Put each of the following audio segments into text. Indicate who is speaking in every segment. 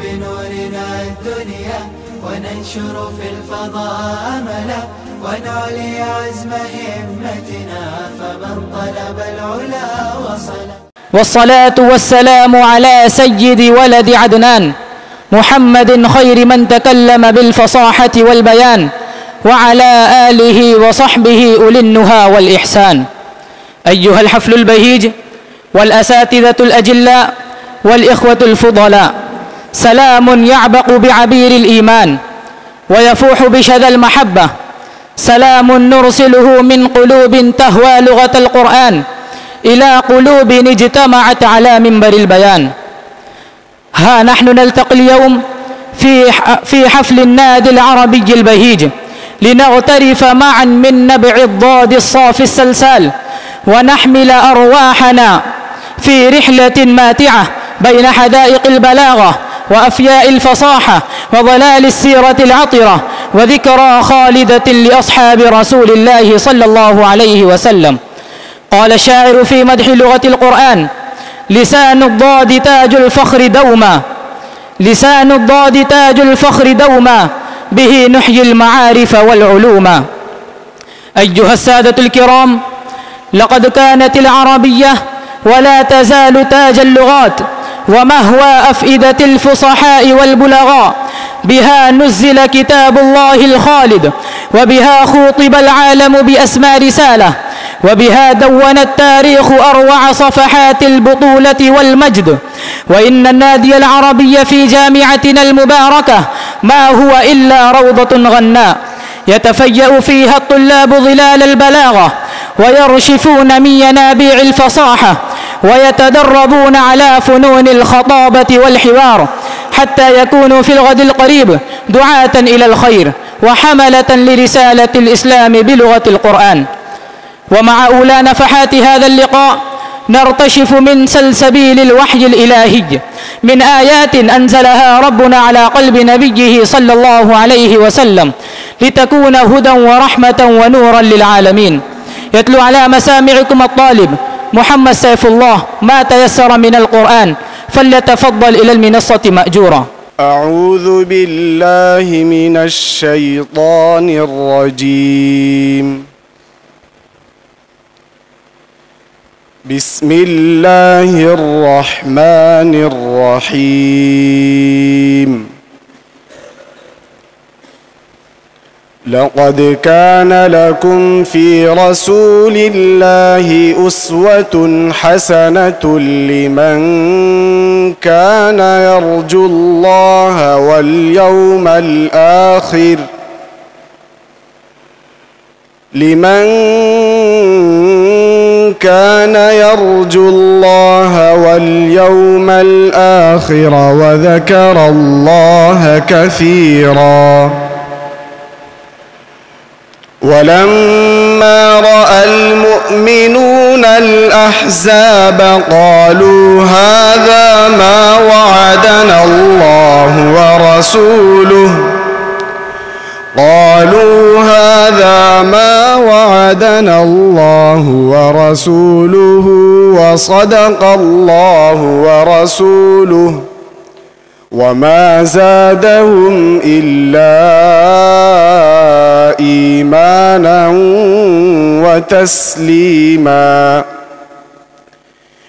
Speaker 1: بنورنا الدنيا وننشر في الفضاء أملا ونعلي عزم همتنا فمن طلب العلا وصل.
Speaker 2: والصلاة والسلام على سيد ولد عدنان محمد خير من تكلم بالفصاحة والبيان وعلى آله وصحبه أولي النهى والإحسان. أيها الحفل البهيج والأساتذة الأجلاء والإخوة الفضلاء، سلام يعبق بعبير الإيمان ويفوح بشذا المحبة، سلام نرسله من قلوب تهوى لغة القرآن إلى قلوب اجتمعت على منبر البيان. ها نحن نلتقي اليوم في حفل النادي العربي البهيج لنغترف معا من نبع الضاد الصافي السلسال ونحمل أرواحنا في رحلة ماتعة بين حدائق البلاغة وأفياء الفصاحة وظلال السيرة العطرة وذكرى خالدة لأصحاب رسول الله صلى الله عليه وسلم. قال الشاعر في مدح لغة القرآن: لسان الضاد تاج الفخر دوما، لسان الضاد تاج الفخر دوما، به نحيي المعارف والعلوم. أيها السادة الكرام، لقد كانت العربية ولا تزال تاج اللغات ومهوى أفئدة الفصحاء والبلغاء، بها نزل كتاب الله الخالد، وبها خوطب العالم بأسمى رسالة، وبها دون التاريخ أروع صفحات البطولة والمجد. وإن النادي العربي في جامعتنا المباركة ما هو إلا روضة غناء يتفيأ فيها الطلاب ظلال البلاغة ويرشفون من ينابيع الفصاحة ويتدربون على فنون الخطابة والحوار حتى يكونوا في الغد القريب دعاة إلى الخير وحملة لرسالة الإسلام بلغة القرآن. ومع أولى نفحات هذا اللقاء نرتشف من سلسبيل الوحي الإلهي من آيات أنزلها ربنا على قلب نبيه صلى الله عليه وسلم لتكون هدى ورحمة ونورا للعالمين. يتلو على مسامعكم الطالب محمد سيف الله ما تيسر من القرآن، فليتفضل إلى المنصة مأجورا.
Speaker 3: أعوذ بالله من الشيطان الرجيم. بسم الله الرحمن الرحيم. لقد كان لكم في رسول الله أسوة حسنة لمن كان يرجو الله واليوم الآخر وذكر الله كثيرا. ولما رأى المؤمنون الأحزاب قالوا هذا ما وعدنا الله ورسوله وصدق الله ورسوله وما زادهم إلا إيمانا وتسليما.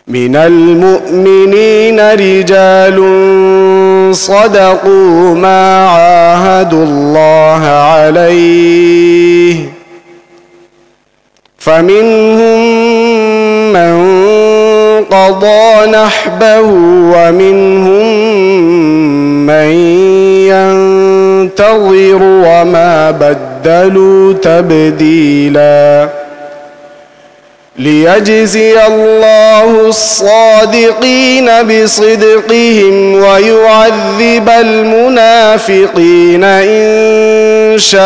Speaker 3: من المؤمنين رجال صدقوا ما عاهدوا الله عليه، فمنهم من قضى نحبه ومنهم من ينتظر وما بدلوا تبديلا. ليجزي الله الصادقين بصدقهم ويعذب المنافقين إن شاء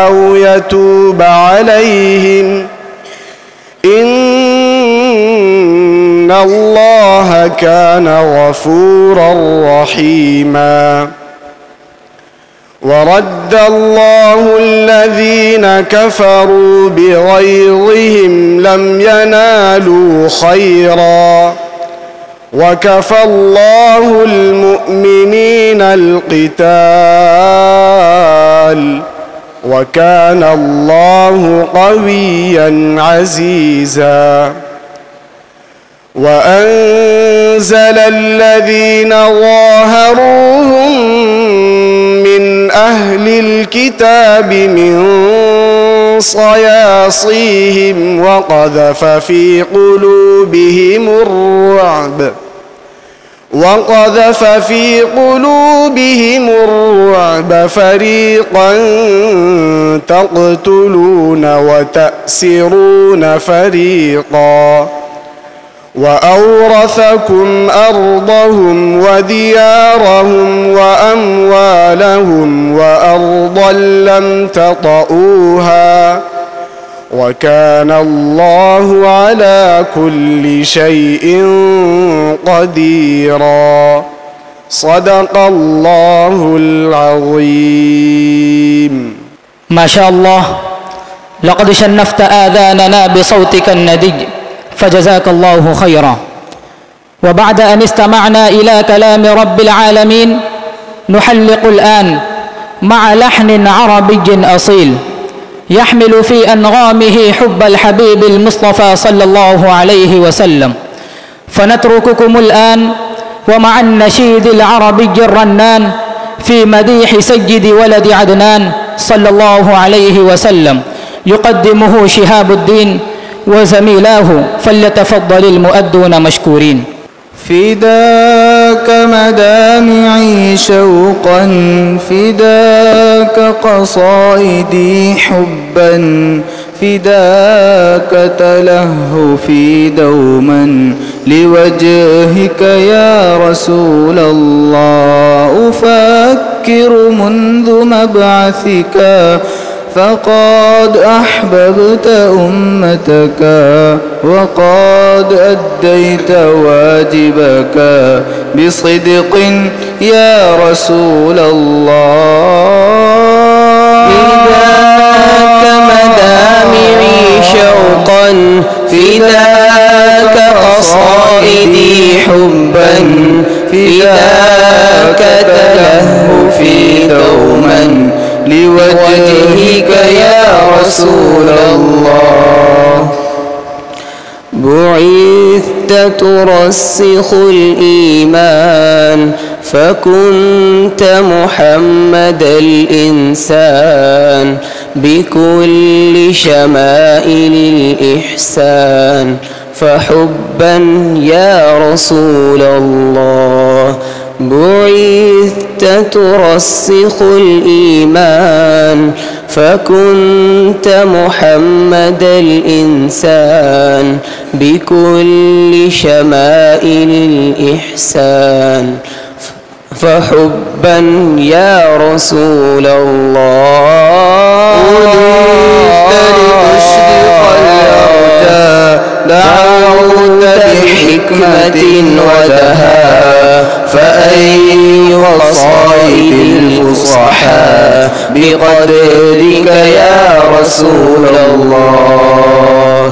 Speaker 3: أو يتوب عليهم إن الله كان غفورا رحيما. ورد الله الذين كفروا بغيظهم لم ينالوا خيرا وكفى الله المؤمنين القتال وكان الله قويا عزيزا وأنزل الذين ظاهروهم من أهل الكتاب من صياصيهم وقذف في قلوبهم الرعب فريقا تقتلون وتأسرون فريقا وأورثكم أرضهم وديارهم وأموالهم وأرضا لم تطئوها وكان الله على كل شيء قديرا صدق الله العظيم.
Speaker 2: ما شاء الله، لقد شنفت آذاننا بصوتك الندي فجزاك الله خيرا. وبعد أن استمعنا إلى كلام رب العالمين نحلق الآن مع لحن عربي أصيل يحمل في أنغامه حب الحبيب المصطفى صلى الله عليه وسلم، فنترككم الآن ومع النشيد العربي الرنان في مديح سيد ولد عدنان صلى الله عليه وسلم يقدمه شهاب الدين وزميلاه، فليتفضل المؤدون مشكورين.
Speaker 4: فداك مدامعي شوقا، فداك قصائدي حبا، فداك تلهفي دوما لوجهك يا رسول الله. أفكر منذ مبعثك فقد أحببت أمتك وقد أديت واجبك بصدق يا رسول الله.
Speaker 5: فداك مدامعي شوقا، فداك قصائدي حبا، فداك تلهفي دوما لوجهك يا رسول الله. بعثت ترسخ الإيمان فكنت محمد الإنسان بكل شمائل الإحسان، فحبا يا رسول الله. بعثت ترسخ الإيمان فكنت محمد الإنسان بكل شمائل الإحسان، فحبا يا رسول الله.
Speaker 4: ولدت لتشرق الأرجاء، دعوت بحكمة ودهاء، فأي قصائد الفصحاء بقدرك يا رسول الله.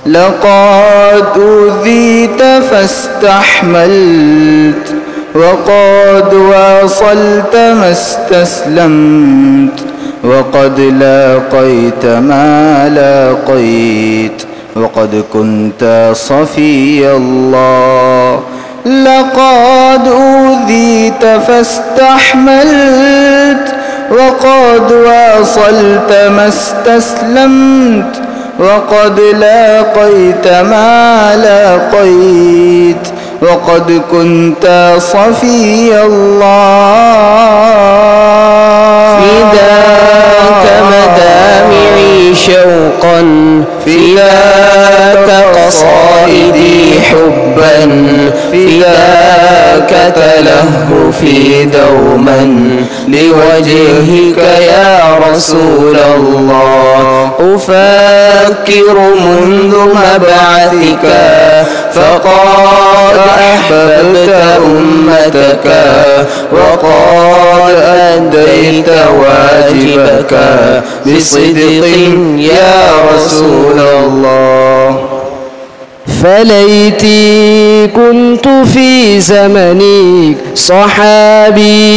Speaker 4: لقد أوذيت فاستحملت وقد واصلت ما استسلمت، وقد لاقيت ما لاقيت، وقد كنت صفي الله. لقد أوذيت فاستحملت وقد واصلت ما استسلمت، وقد لاقيت ما لاقيت، وقد كنت صفي الله.
Speaker 5: فداك مدامعي شوقا، فداك قصائدي حبا، فداك تلهفي دوما لوجهك يا رسول الله. أفكر منذ مبعثك فقد أحببت أمتك وقد أديت واجبك بصدق يا رسول الله. فليتي كنت في زمنك صحابيا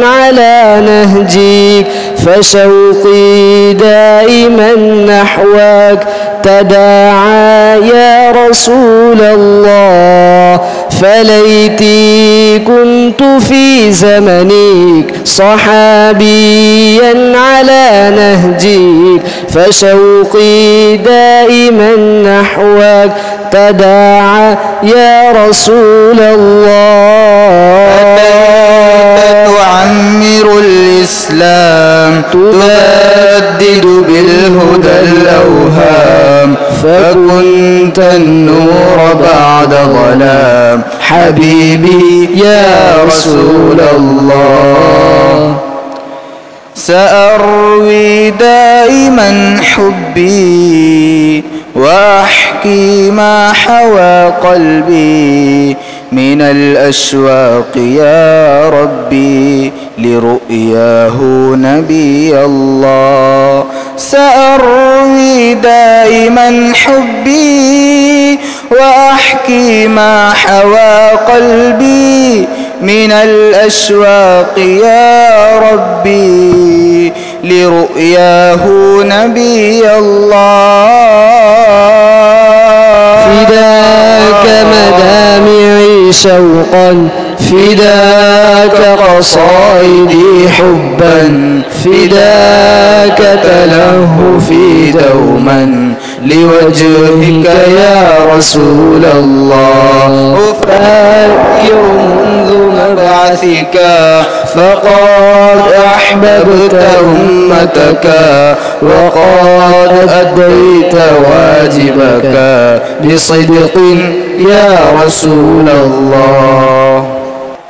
Speaker 5: على نهجك فشوقي دائما نحوك تداعى يا رسول الله فليتي كنت في زمنك صحابيا على نهجك فشوقي دائما نحوك تداعى يا رسول الله
Speaker 4: أتيت تعمر الإسلام تبدد بالهدى الأوهام فكنت النور بعد ظلام حبيبي يا رسول الله سأروي دائما حبي وأحكي ما حوى قلبي من الأشواق يا ربي لرؤياه نبي الله سأروي دائما حبي وأحكي ما حوى قلبي من الأشواق يا ربي لرؤياه نبي الله
Speaker 5: فداك مدامعي شوقا فداك قصائدي حبا فداك تلهفي دوما لوجهك يا رسول الله أفكر منذ مبعثك فقد أحببت أمتك وقد أديت واجبك بصدق يا رسول الله.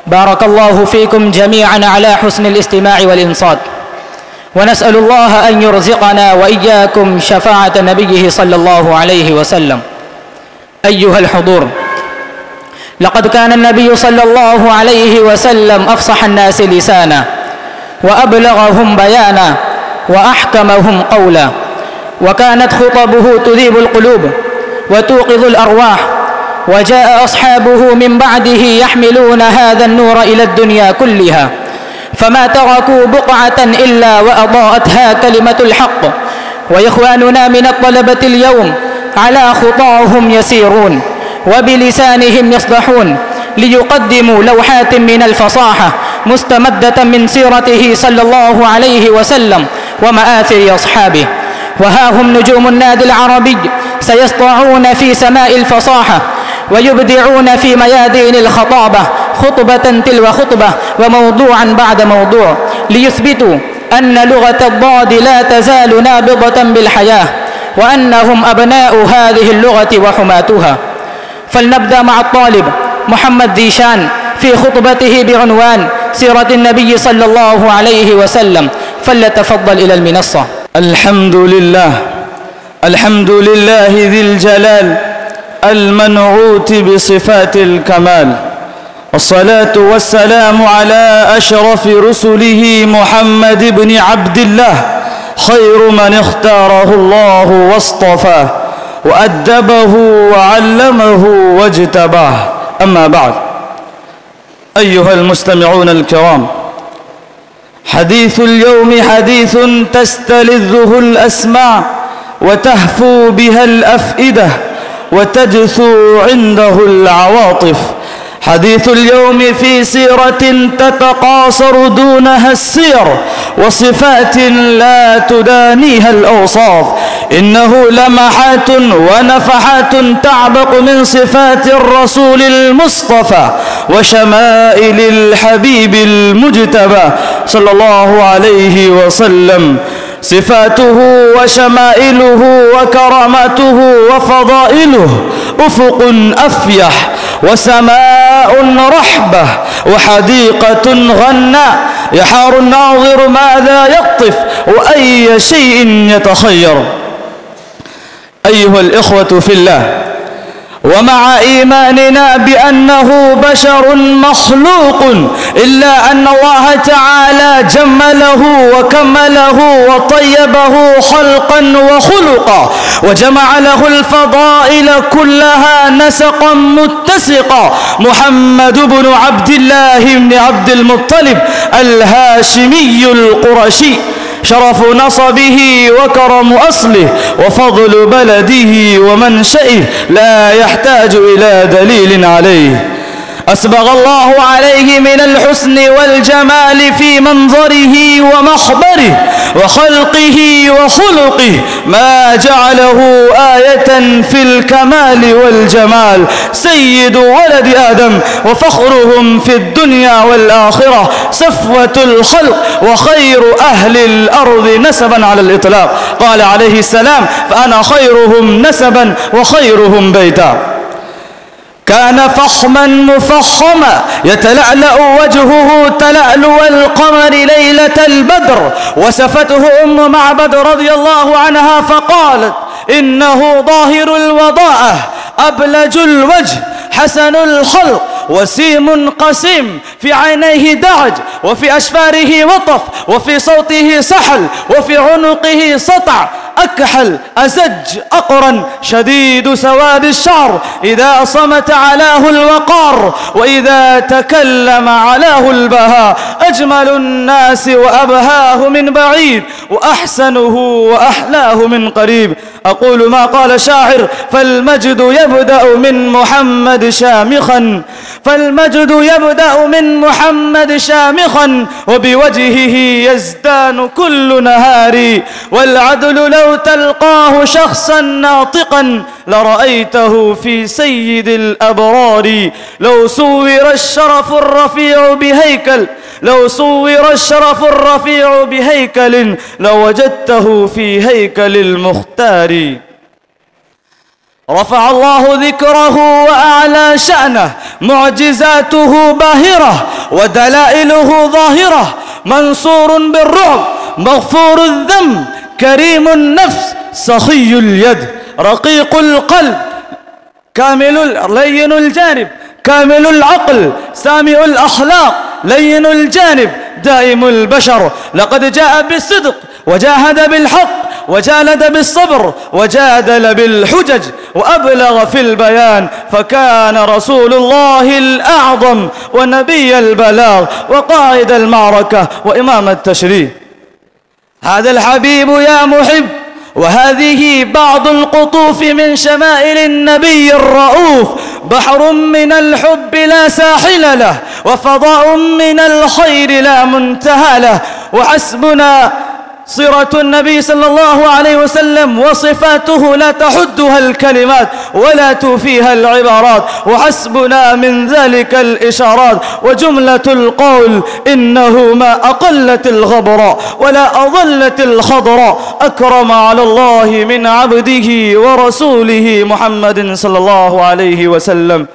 Speaker 2: بارك الله فيكم جميعا على حسن الاستماع والإنصات، ونسأل الله أن يرزقنا وإياكم شفاعة نبيه صلى الله عليه وسلم. أيها الحضور، لقد كان النبي صلى الله عليه وسلم أفصح الناس لسانا وأبلغهم بيانا وأحكمهم قولا، وكانت خطبه تذيب القلوب وتوقظ الأرواح، وجاء أصحابه من بعده يحملون هذا النور إلى الدنيا كلها، فما تركوا بقعة إلا وأضاءتها كلمة الحق. وإخواننا من الطلبة اليوم على خطاهم يسيرون وبلسانهم يصدحون ليقدموا لوحات من الفصاحة مستمدة من سيرته صلى الله عليه وسلم ومآثر أصحابه. وها هم نجوم النادي العربي سيسطعون في سماء الفصاحة ويبدعون في ميادين الخطابة خطبة تلو خطبة وموضوعا بعد موضوع ليثبتوا أن لغة الضاد لا تزال نابضة بالحياة، وأنهم أبناء هذه اللغة وحماتها. فلنبدأ مع الطالب محمد ديشان في خطبته بعنوان سيرة النبي صلى الله عليه وسلم، فليتفضل إلى المنصة.
Speaker 6: الحمد لله، الحمد لله ذي الجلال المنعوت بصفات الكمال، والصلاة والسلام على أشرف رسله محمد بن عبد الله، خير من اختاره الله واصطفاه وأدبه وعلمه واجتباه. أما بعد، أيها المستمعون الكرام، حديث اليوم حديث تستلذه الأسماع وتهفو بها الأفئدة وتجثو عنده العواطف. حديث اليوم في سيرة تتقاصر دونها السير وصفات لا تدانيها الأوصاف، إنه لمحات ونفحات تعبق من صفات الرسول المصطفى وشمائل الحبيب المجتبى صلى الله عليه وسلم. صفاته وشمائله وكرامته وفضائله أفق أفيح وسماء رحبة وحديقة غناء، يحار الناظر ماذا يقطف وأي شيء يتخير. أيها الإخوة في الله، ومع إيماننا بأنه بشر مخلوق، إلا أن الله تعالى جمله وكمله وطيبه خلقا وخلقا، وجمع له الفضائل كلها نسقا متسقا. محمد بن عبد الله بن عبد المطلب الهاشمي القرشي، شرف نصبه وكرم أصله وفضل بلده ومنشئه لا يحتاج إلى دليل عليه. أسبغ الله عليه من الحسن والجمال في منظره ومخبره وخلقه وخلقه ما جعله آية في الكمال والجمال، سيد ولد آدم وفخرهم في الدنيا والآخرة، صفوة الخلق وخير أهل الأرض نسبا على الإطلاق. قال عليه السلام: فأنا خيرهم نسبا وخيرهم بيتا. كان فخما مفخما يتلألأ وجهه تلألؤ القمر ليلة البدر. وصفته أم معبد رضي الله عنها فقالت: إنه ظاهر الوضاءة، أبلج الوجه، حسن الخلق، وسيم قسيم، في عينيه دعج، وفي أشفاره وطف، وفي صوته سحل، وفي عنقه سطع، أكحل أزج أقرن، شديد سواد الشعر، إذا صمت علاه الوقار، وإذا تكلم علاه البهاء، أجمل الناس وأبهاه من بعيد، وأحسنه وأحلاه من قريب. أقول ما قال شاعر: فالمجد يبدأ من محمد شامخا، فالمجد يبدأ من محمد شامخا، وبوجهه يزدان كل نهار، والعدل لو تلقاه شخصا ناطقا لرأيته في سيد الأبرار. لو صور الشرف الرفيع بهيكل، لو صور الشرف الرفيع بهيكل لوجدته في هيكل المختار. رفع الله ذكره وأعلى شأنه، معجزاته باهرة ودلائله ظاهرة، منصور بالرعب، مغفور الذنب، كريم النفس، سخي اليد، رقيق القلب، لين الجانب، كامل العقل، سامع الأخلاق، لين الجانب، دائم البشر. لقد جاء بالصدق وجاهد بالحق وجالد بالصبر وجادل بالحجج وأبلغ في البيان، فكان رسول الله الأعظم ونبي البلاغ وقائد المعركة وإمام التشريع. هذا الحبيب يا محب، وهذه بعض القطوف من شمائل النبي الرؤوف. بحر من الحب لا ساحل له، وفضاء من الخير لا منتهى له. وحسبنا صرة النبي صلى الله عليه وسلم وصفاته لا تحدها الكلمات ولا توفيها العبارات، وحسبنا من ذلك الإشارات. وجملة القول: إنه ما أقلت الغبراء ولا أضلت الخضراء، أكرم على الله من عبده ورسوله محمد صلى الله عليه وسلم.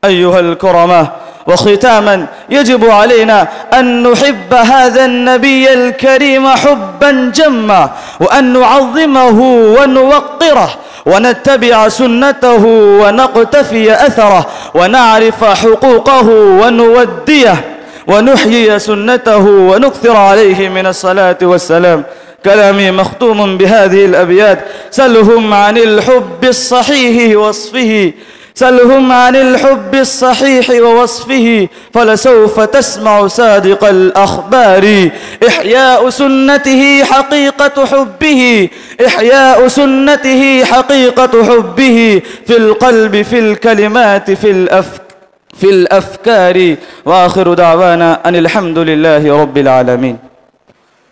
Speaker 6: أيها الكرماء، وختاما يجب علينا أن نحب هذا النبي الكريم حبا جما، وأن نعظمه ونوقره، ونتبع سنته ونقتفي أثره، ونعرف حقوقه ونوديه، ونحيي سنته ونكثر عليه من الصلاة والسلام. كلامي مختوم بهذه الأبيات: سلهم عن الحب الصحيح وصفه، سلهم عن الحب الصحيح ووصفه، فلسوف تسمع صادق الأخبار. إحياء سنته حقيقة حبه، إحياء سنته حقيقة حبه، في القلب، في الكلمات، في الأفكار. وآخر دعوانا أن الحمد لله رب العالمين.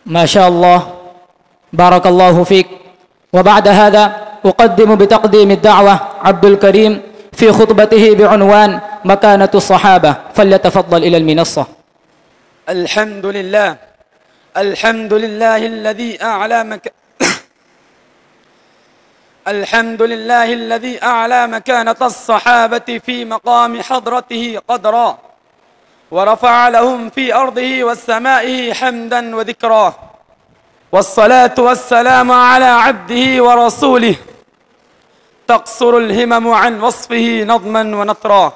Speaker 2: ما شاء الله، بارك الله فيك. وبعد هذا أقدم بتقديم الدعوة عبد الكريم في خطبته بعنوان مكانة الصحابة، فليتفضل إلى المنصة.
Speaker 7: الحمد لله، الحمد لله الذي أعلى الحمد لله الذي أعلى مكانة الصحابة في مقام حضرته قدرا، ورفع لهم في أرضه والسمائه حمدا وذكرا. والصلاة والسلام على عبده ورسوله تقصر الهمم عن وصفه نظما ونثرا،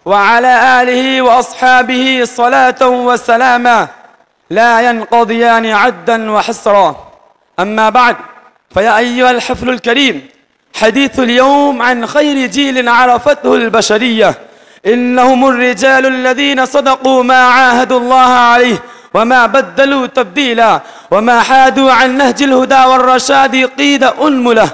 Speaker 7: وعلى آله وأصحابه صلاة وسلاما لا ينقضيان عدا وحسرا. أما بعد، فيا أيها الحفل الكريم، حديث اليوم عن خير جيل عرفته البشرية. إنهم الرجال الذين صدقوا ما عاهدوا الله عليه وما بدلوا تبديلا وما حادوا عن نهج الهدى والرشاد قيد أنمله.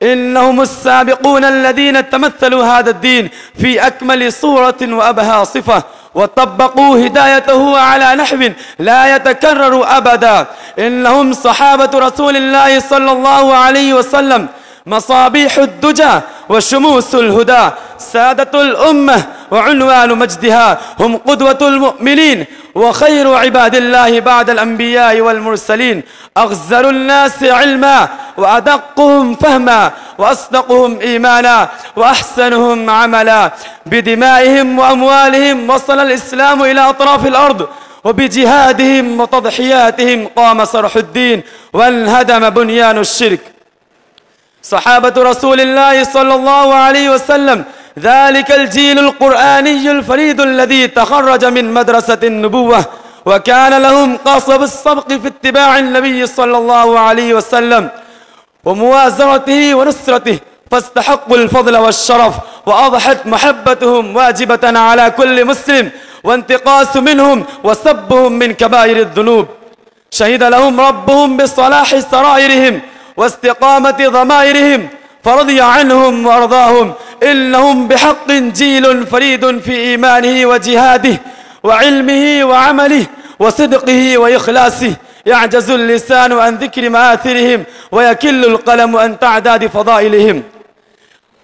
Speaker 7: إنهم السابقون الذين تمثلوا هذا الدين في أكمل صورة وأبهى صفة، وطبقوا هدايته على نحو لا يتكرر أبدا. إنهم صحابة رسول الله صلى الله عليه وسلم، مصابيح الدجى وشموس الهدى، سادة الأمة وعنوان مجدها، هم قدوة المؤمنين وخير عباد الله بعد الأنبياء والمرسلين، أغزل الناس علما وأدقهم فهما وأصدقهم إيمانا وأحسنهم عملا. بدمائهم وأموالهم وصل الإسلام إلى أطراف الأرض، وبجهادهم وتضحياتهم قام صرح الدين وانهدم بنيان الشرك. صحابة رسول الله صلى الله عليه وسلم ذلك الجيل القرآني الفريد الذي تخرج من مدرسة النبوة، وكان لهم قصب السبق في اتباع النبي صلى الله عليه وسلم وموازرته ونصرته، فاستحقوا الفضل والشرف، وأضحت محبتهم واجبة على كل مسلم، وانتقاص منهم وسبهم من كبائر الذنوب. شهد لهم ربهم بصلاح سرائرهم واستقامة ضمائرهم، فرضي عنهم وأرضاهم. إنهم بحق جيل فريد في إيمانه وجهاده وعلمه وعمله وصدقه وإخلاصه، يعجز اللسان عن ذكر مآثرهم ويكل القلم عن تعداد فضائلهم.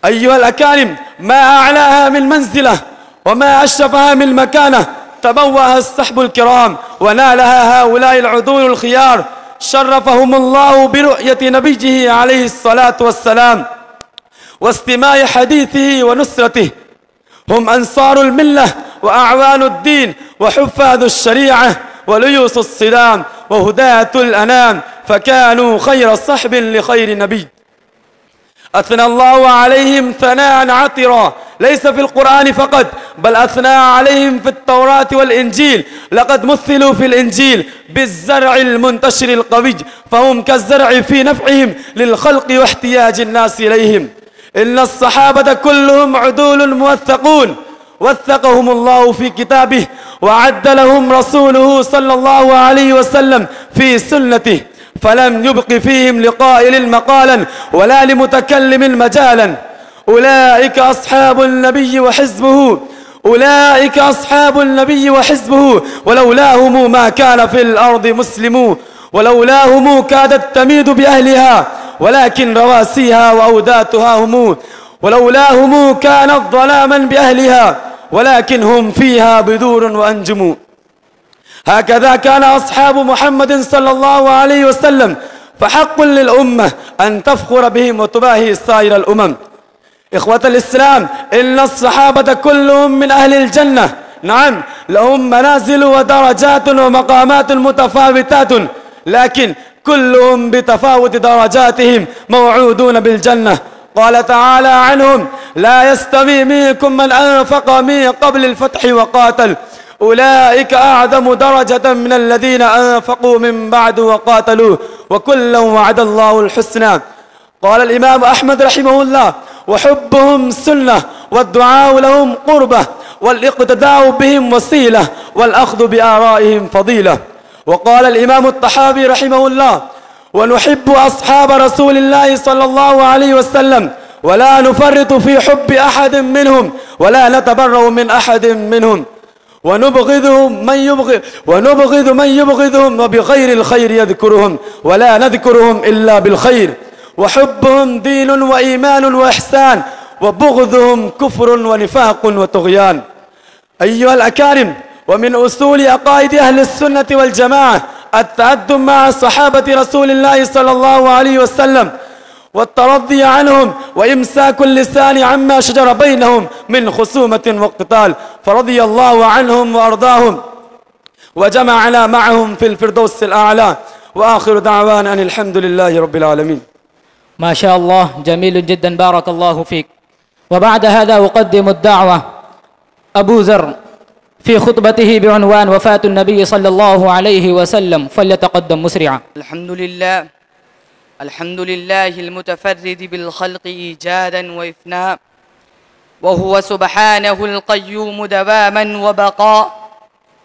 Speaker 7: أيها الأكارم، ما أعلاها من منزلة وما أشرفها من مكانة تبوأها الصحب الكرام ونالها هؤلاء العدول الخيار، شرفهم الله برؤية نبيه عليه الصلاة والسلام واستماع حديثه ونصرته. هم أنصار الملة وأعوان الدين وحفاظ الشريعة وليوس الصلام وهداة الأنام، فكانوا خير صحب لخير نبي. أثنى الله عليهم ثناء عطرا ليس في القرآن فقط، بل أثنى عليهم في التوراة والإنجيل. لقد مثلوا في الإنجيل بالزرع المنتشر القوي، فهم كالزرع في نفعهم للخلق واحتياج الناس إليهم. إن الصحابة كلهم عدول موثقون، وثقهم الله في كتابه، وعد لهم رسوله صلى الله عليه وسلم في سنته، فلم يبق فيهم لقائل مقالا ولا لمتكلم مجالا. أولئك أصحاب النبي وحزبه، أولئك أصحاب النبي وحزبه، ولولاهم ما كان في الأرض مسلمون، ولولاهم كادت تميد بأهلها، ولكن رواسيها وأوداتها هم، ولولاهم كانت ظلاما بأهلها، ولكن هم فيها بدور وأنجم. هكذا كان أصحاب محمد صلى الله عليه وسلم، فحق للأمة أن تفخر بهم وتباهي سائر الأمم. إخوة الإسلام، إن الصحابة كلهم من أهل الجنة، نعم لهم منازل ودرجات ومقامات متفاوتات، لكن كلهم بتفاوت درجاتهم موعودون بالجنة. قال تعالى عنهم: لا يستوي منكم من أنفق من قبل الفتح وقاتل، أولئك أعظم درجة من الذين أنفقوا من بعد وقاتلوا، وكلا وعد الله الحسنى. قال الإمام أحمد رحمه الله: وحبهم سنة، والدعاء لهم قربة، والاقتداء بهم وسيلة، والأخذ بآرائهم فضيلة. وقال الإمام الطحاوي رحمه الله: ونحب أصحاب رسول الله صلى الله عليه وسلم، ولا نفرط في حب أحد منهم، ولا نتبرأ من أحد منهم، ونبغض من يبغضهم، وبغير الخير يذكرهم، ولا نذكرهم إلا بالخير. وحبهم دين وإيمان وإحسان، وبغضهم كفر ونفاق وطغيان. أيها الأكارم، ومن أصول عقائد أهل السنة والجماعة التأدب مع صحابة رسول الله صلى الله عليه وسلم، والترضي عنهم، وإمساك اللسان عما شجر بينهم من خصومة واقتتال، فرضي الله عنهم وأرضاهم وجمعنا معهم في الفردوس الأعلى. وآخر دعوانا أن الحمد لله رب العالمين.
Speaker 2: ما شاء الله جميل جدا بارك الله فيك. وبعد هذا أقدم الدعوة أبو ذر في خطبته بعنوان وفاة النبي صلى الله عليه وسلم، فليتقدم مسرعا.
Speaker 8: الحمد لله المتفرد بالخلق إيجادا وإفناء، وهو سبحانه القيوم دواما وبقاء،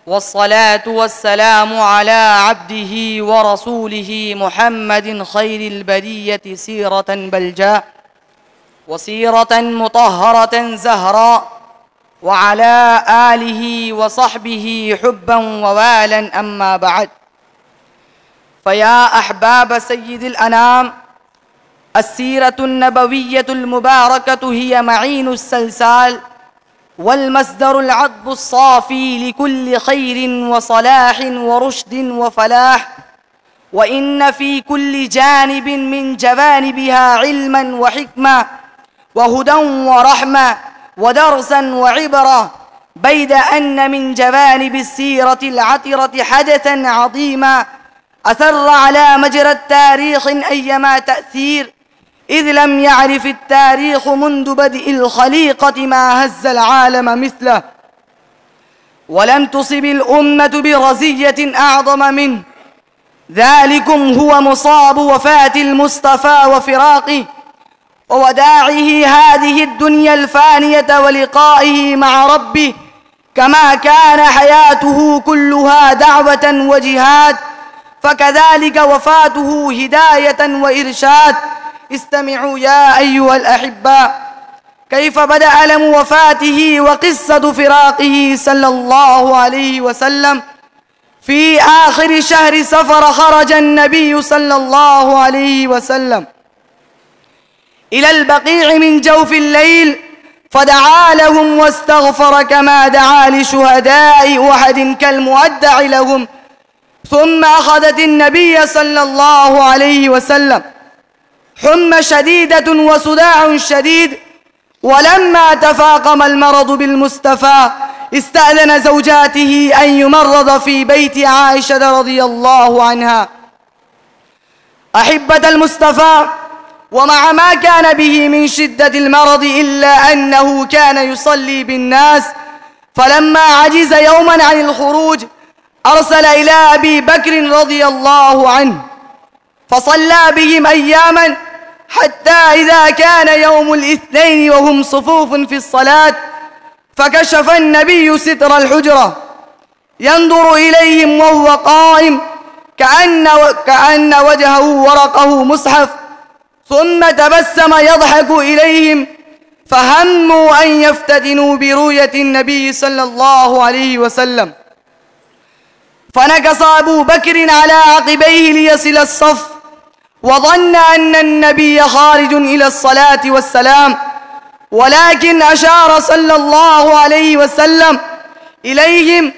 Speaker 8: والصلاة والسلام على عبده ورسوله محمد خير البرية سيرة بلجاء وسيرة مطهرة زهراء، وعلى آله وصحبه حبا ووالا. أما بعد، فيا أحباب سيد الأنام، السيرة النبوية المباركة هي معين السلسال والمصدر العذب الصافي لكل خير وصلاح ورشد وفلاح، وإن في كل جانب من جوانبها علما وحكمة وهدى ورحمة ودرسا وعبرة، بيد أن من جوانب السيرة العطرة حدثا عظيما أثر على مجرى التاريخ أيما تأثير، إذ لم يعرف التاريخ منذ بدء الخليقة ما هز العالم مثله، ولم تصب الأمة برزية أعظم منه. ذلكم هو مصاب وفاة المصطفى وفراقه ووداعه هذه الدنيا الفانية ولقائه مع ربه، كما كان حياته كلها دعوة وجهاد، فكذلك وفاته هداية وإرشاد. استمعوا يا أيها الأحباء كيف بدأ ألم وفاته وقصة فراقه صلى الله عليه وسلم. في آخر شهر صفر خرج النبي صلى الله عليه وسلم إلى البقيع من جوف الليل، فدعا لهم واستغفر كما دعا لشهداء أحد كالمودع لهم، ثم أخذت النبي صلى الله عليه وسلم حمى شديدة وصداع شديد، ولما تفاقم المرض بالمصطفى استأذن زوجاته أن يمرض في بيت عائشة رضي الله عنها. أحبة المصطفى، ومع ما كان به من شدة المرض إلا أنه كان يصلي بالناس، فلما عجز يوما عن الخروج أرسل إلى أبي بكر رضي الله عنه فصلى بهم أياما، حتى إذا كان يوم الاثنين وهم صفوف في الصلاة فكشف النبي ستر الحجرة ينظر إليهم وهو قائم كأن وجهه ورقه مصحف، ثم تبسم يضحك إليهم، فهموا أن يفتتنوا برؤية النبي صلى الله عليه وسلم، فنكص أبو بكر على عقبيه ليصل الصف، وظن أن النبي خارج إلى الصلاة والسلام، ولكن أشار صلى الله عليه وسلم إليهم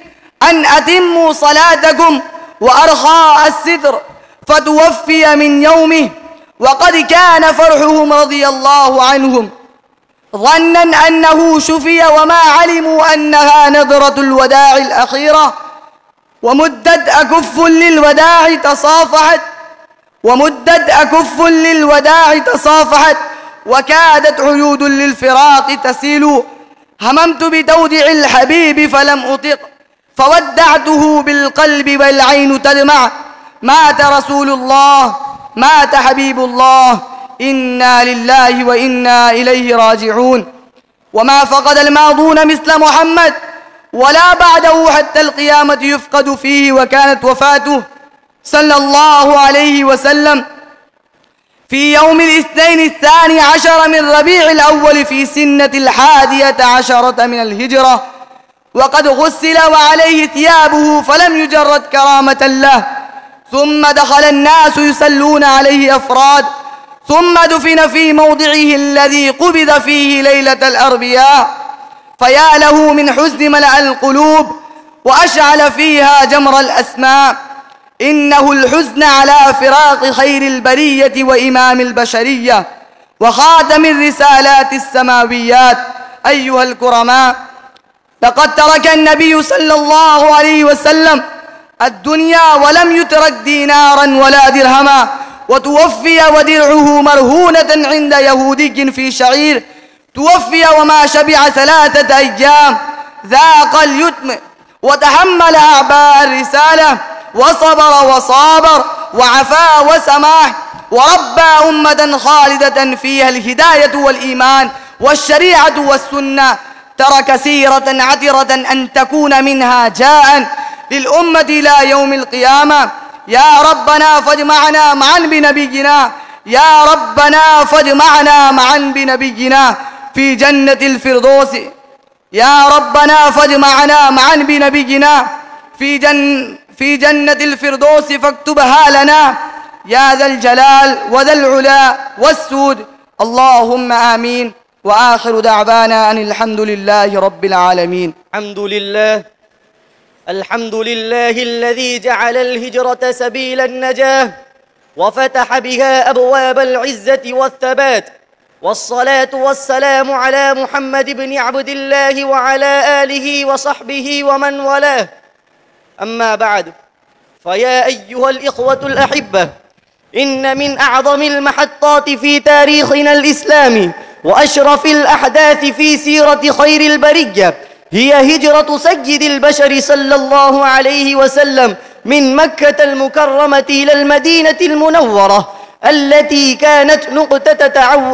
Speaker 8: أن أتموا صلاتكم وأرخاء الستر، فتوفي من يومه، وقد كان فرحهم رضي الله عنهم ظنا أنه شفي، وما علموا أنها نظرة الوداع الأخيرة، ومدت أكف للوداع تصافحت وكادت عيود للفراق تسيل، هممت بتودع الحبيب فلم أطق، فودعته بالقلب والعين تدمع، مات رسول الله، مات حبيب الله، إنا لله وإنا إليه راجعون. وما فقد الماضون مثل محمد، ولا بعده حتى القيامة يفقد فيه. وكانت وفاته صلى الله عليه وسلم في يوم الاثنين 12 من ربيع الأول في سنة 11 من الهجرة، وقد غسل وعليه ثيابه فلم يجرد كرامة له، ثم دخل الناس يصلون عليه أفراد، ثم دفن في موضعه الذي قبض فيه ليلة الأربعاء، فيا له من حزن ملأ القلوب وأشعل فيها جمر الأسماء. إنه الحزن على فراق خير البرية وإمام البشرية وخاتم الرسالات السماويات. أيها الكرماء، لقد ترك النبي صلى الله عليه وسلم الدنيا ولم يترك دينارا ولا درهما وتوفي ودرعه مرهونة عند يهودي في شعير، توفي وما شبع 3 أيام، ذاق اليتم وتحمل أعباء الرسالة، وصبر وصابر وعفا وسماح، وربى أمة خالدة فيها الهداية والإيمان والشريعة والسنة، ترك سيرة عطرة أن تكون منها جاء للأمة إلى يوم القيامة. يا ربنا فاجمعنا معا بنبينا، يا ربنا فاجمعنا معا بنبينا في جنة الفردوس، يا ربنا فاجمعنا معا بنبينا في جنة الفردوس فاكتبها لنا يا ذا الجلال وذا العلا والسود، اللهم آمين. وآخر دعوانا أن الحمد لله رب العالمين.
Speaker 9: الحمد لله الذي جعل الهجرة سبيل النجاة وفتح بها أبواب العزة والثبات، والصلاة والسلام على محمد بن عبد الله وعلى آله وصحبه ومن والاه. أما بعد، فيا أيها الإخوة الأحبة، إن من أعظم المحطات في تاريخنا الإسلامي وأشرف الأحداث في سيرة خير البرية هي هجرة سيد البشر صلى الله عليه وسلم من مكة المكرمة إلى المدينة المنورة، التي كانت نقطة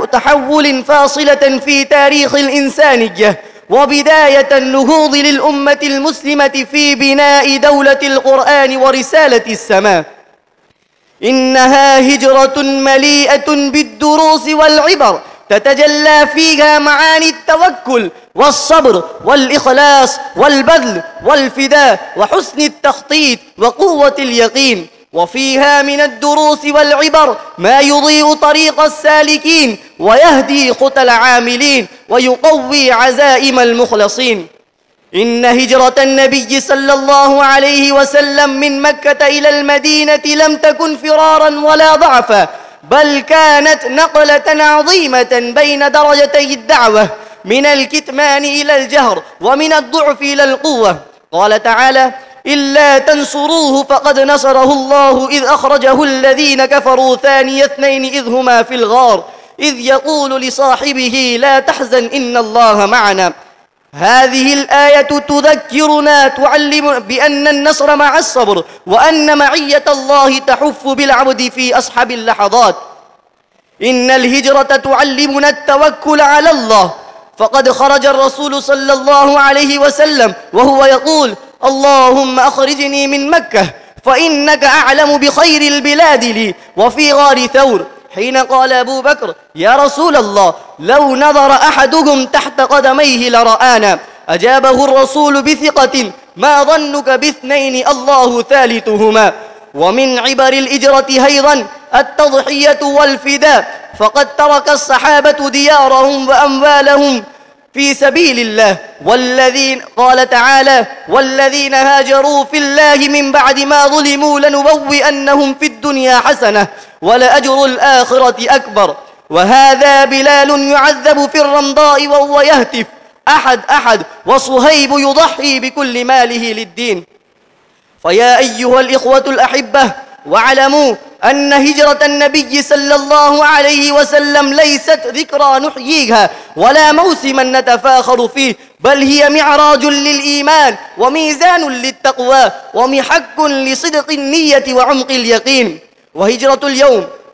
Speaker 9: تحول فاصلة في تاريخ الإنسانية وبداية النهوض للأمة المسلمة في بناء دولة القرآن ورسالة السماء. إنها هجرة مليئة بالدروس والعبر، تتجلى فيها معاني التوكل والصبر والإخلاص والبذل والفداء وحسن التخطيط وقوة اليقين، وفيها من الدروس والعبر ما يضيء طريق السالكين ويهدي خطى العاملين ويقوي عزائم المخلصين. إن هجرة النبي صلى الله عليه وسلم من مكة إلى المدينة لم تكن فرارا ولا ضعفا، بل كانت نقلة عظيمة بين درجتي الدعوة، من الكتمان إلى الجهر ومن الضعف إلى القوة. قال تعالى: إلا تنصروه فقد نصره الله إذ أخرجه الذين كفروا ثاني اثنين إذ هما في الغار إذ يقول لصاحبه لا تحزن إن الله معنا. هذه الآية تذكرنا تعلم بأن النصر مع الصبر، وأن معية الله تحف بالعبد في أصحب اللحظات. إن الهجرة تعلمنا التوكل على الله، فقد خرج الرسول صلى الله عليه وسلم وهو يقول: اللهم أخرجني من مكة فإنك أعلم بخير البلاد لي. وفي غار ثور حين قال أبو بكر: يا رسول الله، لو نظر أحدكم تحت قدميه لرآنا، أجابه الرسول بثقة: ما ظنك باثنين الله ثالثهما. ومن عبر الإجرة أيضا التضحية والفداء، فقد ترك الصحابة ديارهم وأموالهم في سبيل الله، والذين قال تعالى: والذين هاجروا في الله من بعد ما ظلموا لنبوئنهم في الدنيا حسنة ولأجر الآخرة أكبر. وهذا بلال يعذب في الرمضاء وهو يهتف: أحد أحد، وصهيب يضحي بكل ماله للدين. فيا أيها الإخوة الأحبة، واعلموا أن هجرة النبي صلى الله عليه وسلم ليست ذكرى نحييها ولا موسما نتفاخر فيه، بل هي معراج للإيمان وميزان للتقوى ومحك لصدق النية وعمق اليقين.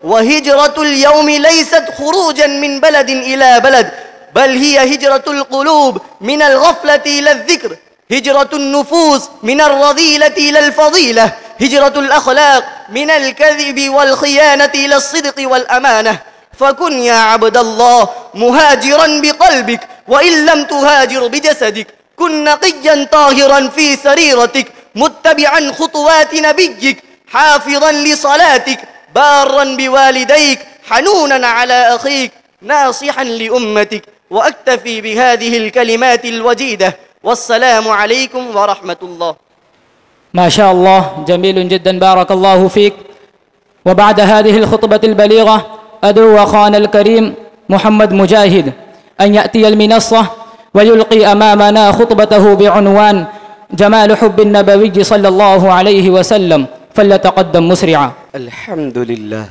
Speaker 9: وهجرة اليوم ليست خروجا من بلد إلى بلد، بل هي هجرة القلوب من الغفلة إلى الذكر، هجرة النفوس من الرذيلة إلى الفضيلة، هجرة الأخلاق من الكذب والخيانة إلى الصدق والأمانة. فكن يا عبد الله مهاجرا بقلبك، وإن لم تهاجر بجسدك كن نقيا طاهرا في سريرتك، متبعا خطوات نبيك، حافظا لصلاتك، بارا بوالديك، حنونا على أخيك، ناصحا لأمتك. وأكتفي بهذه الكلمات الوجيدة، والسلام عليكم ورحمة الله.
Speaker 2: ما شاء الله، جميل جدا، بارك الله فيك. وبعد هذه الخطبة البليغة أدعو أخانا الكريم محمد مجاهد أن يأتي المنصة ويلقي أمامنا خطبته بعنوان جمال حب النبوي صلى الله عليه وسلم، فليتقدم مسرعا.
Speaker 10: الحمد لله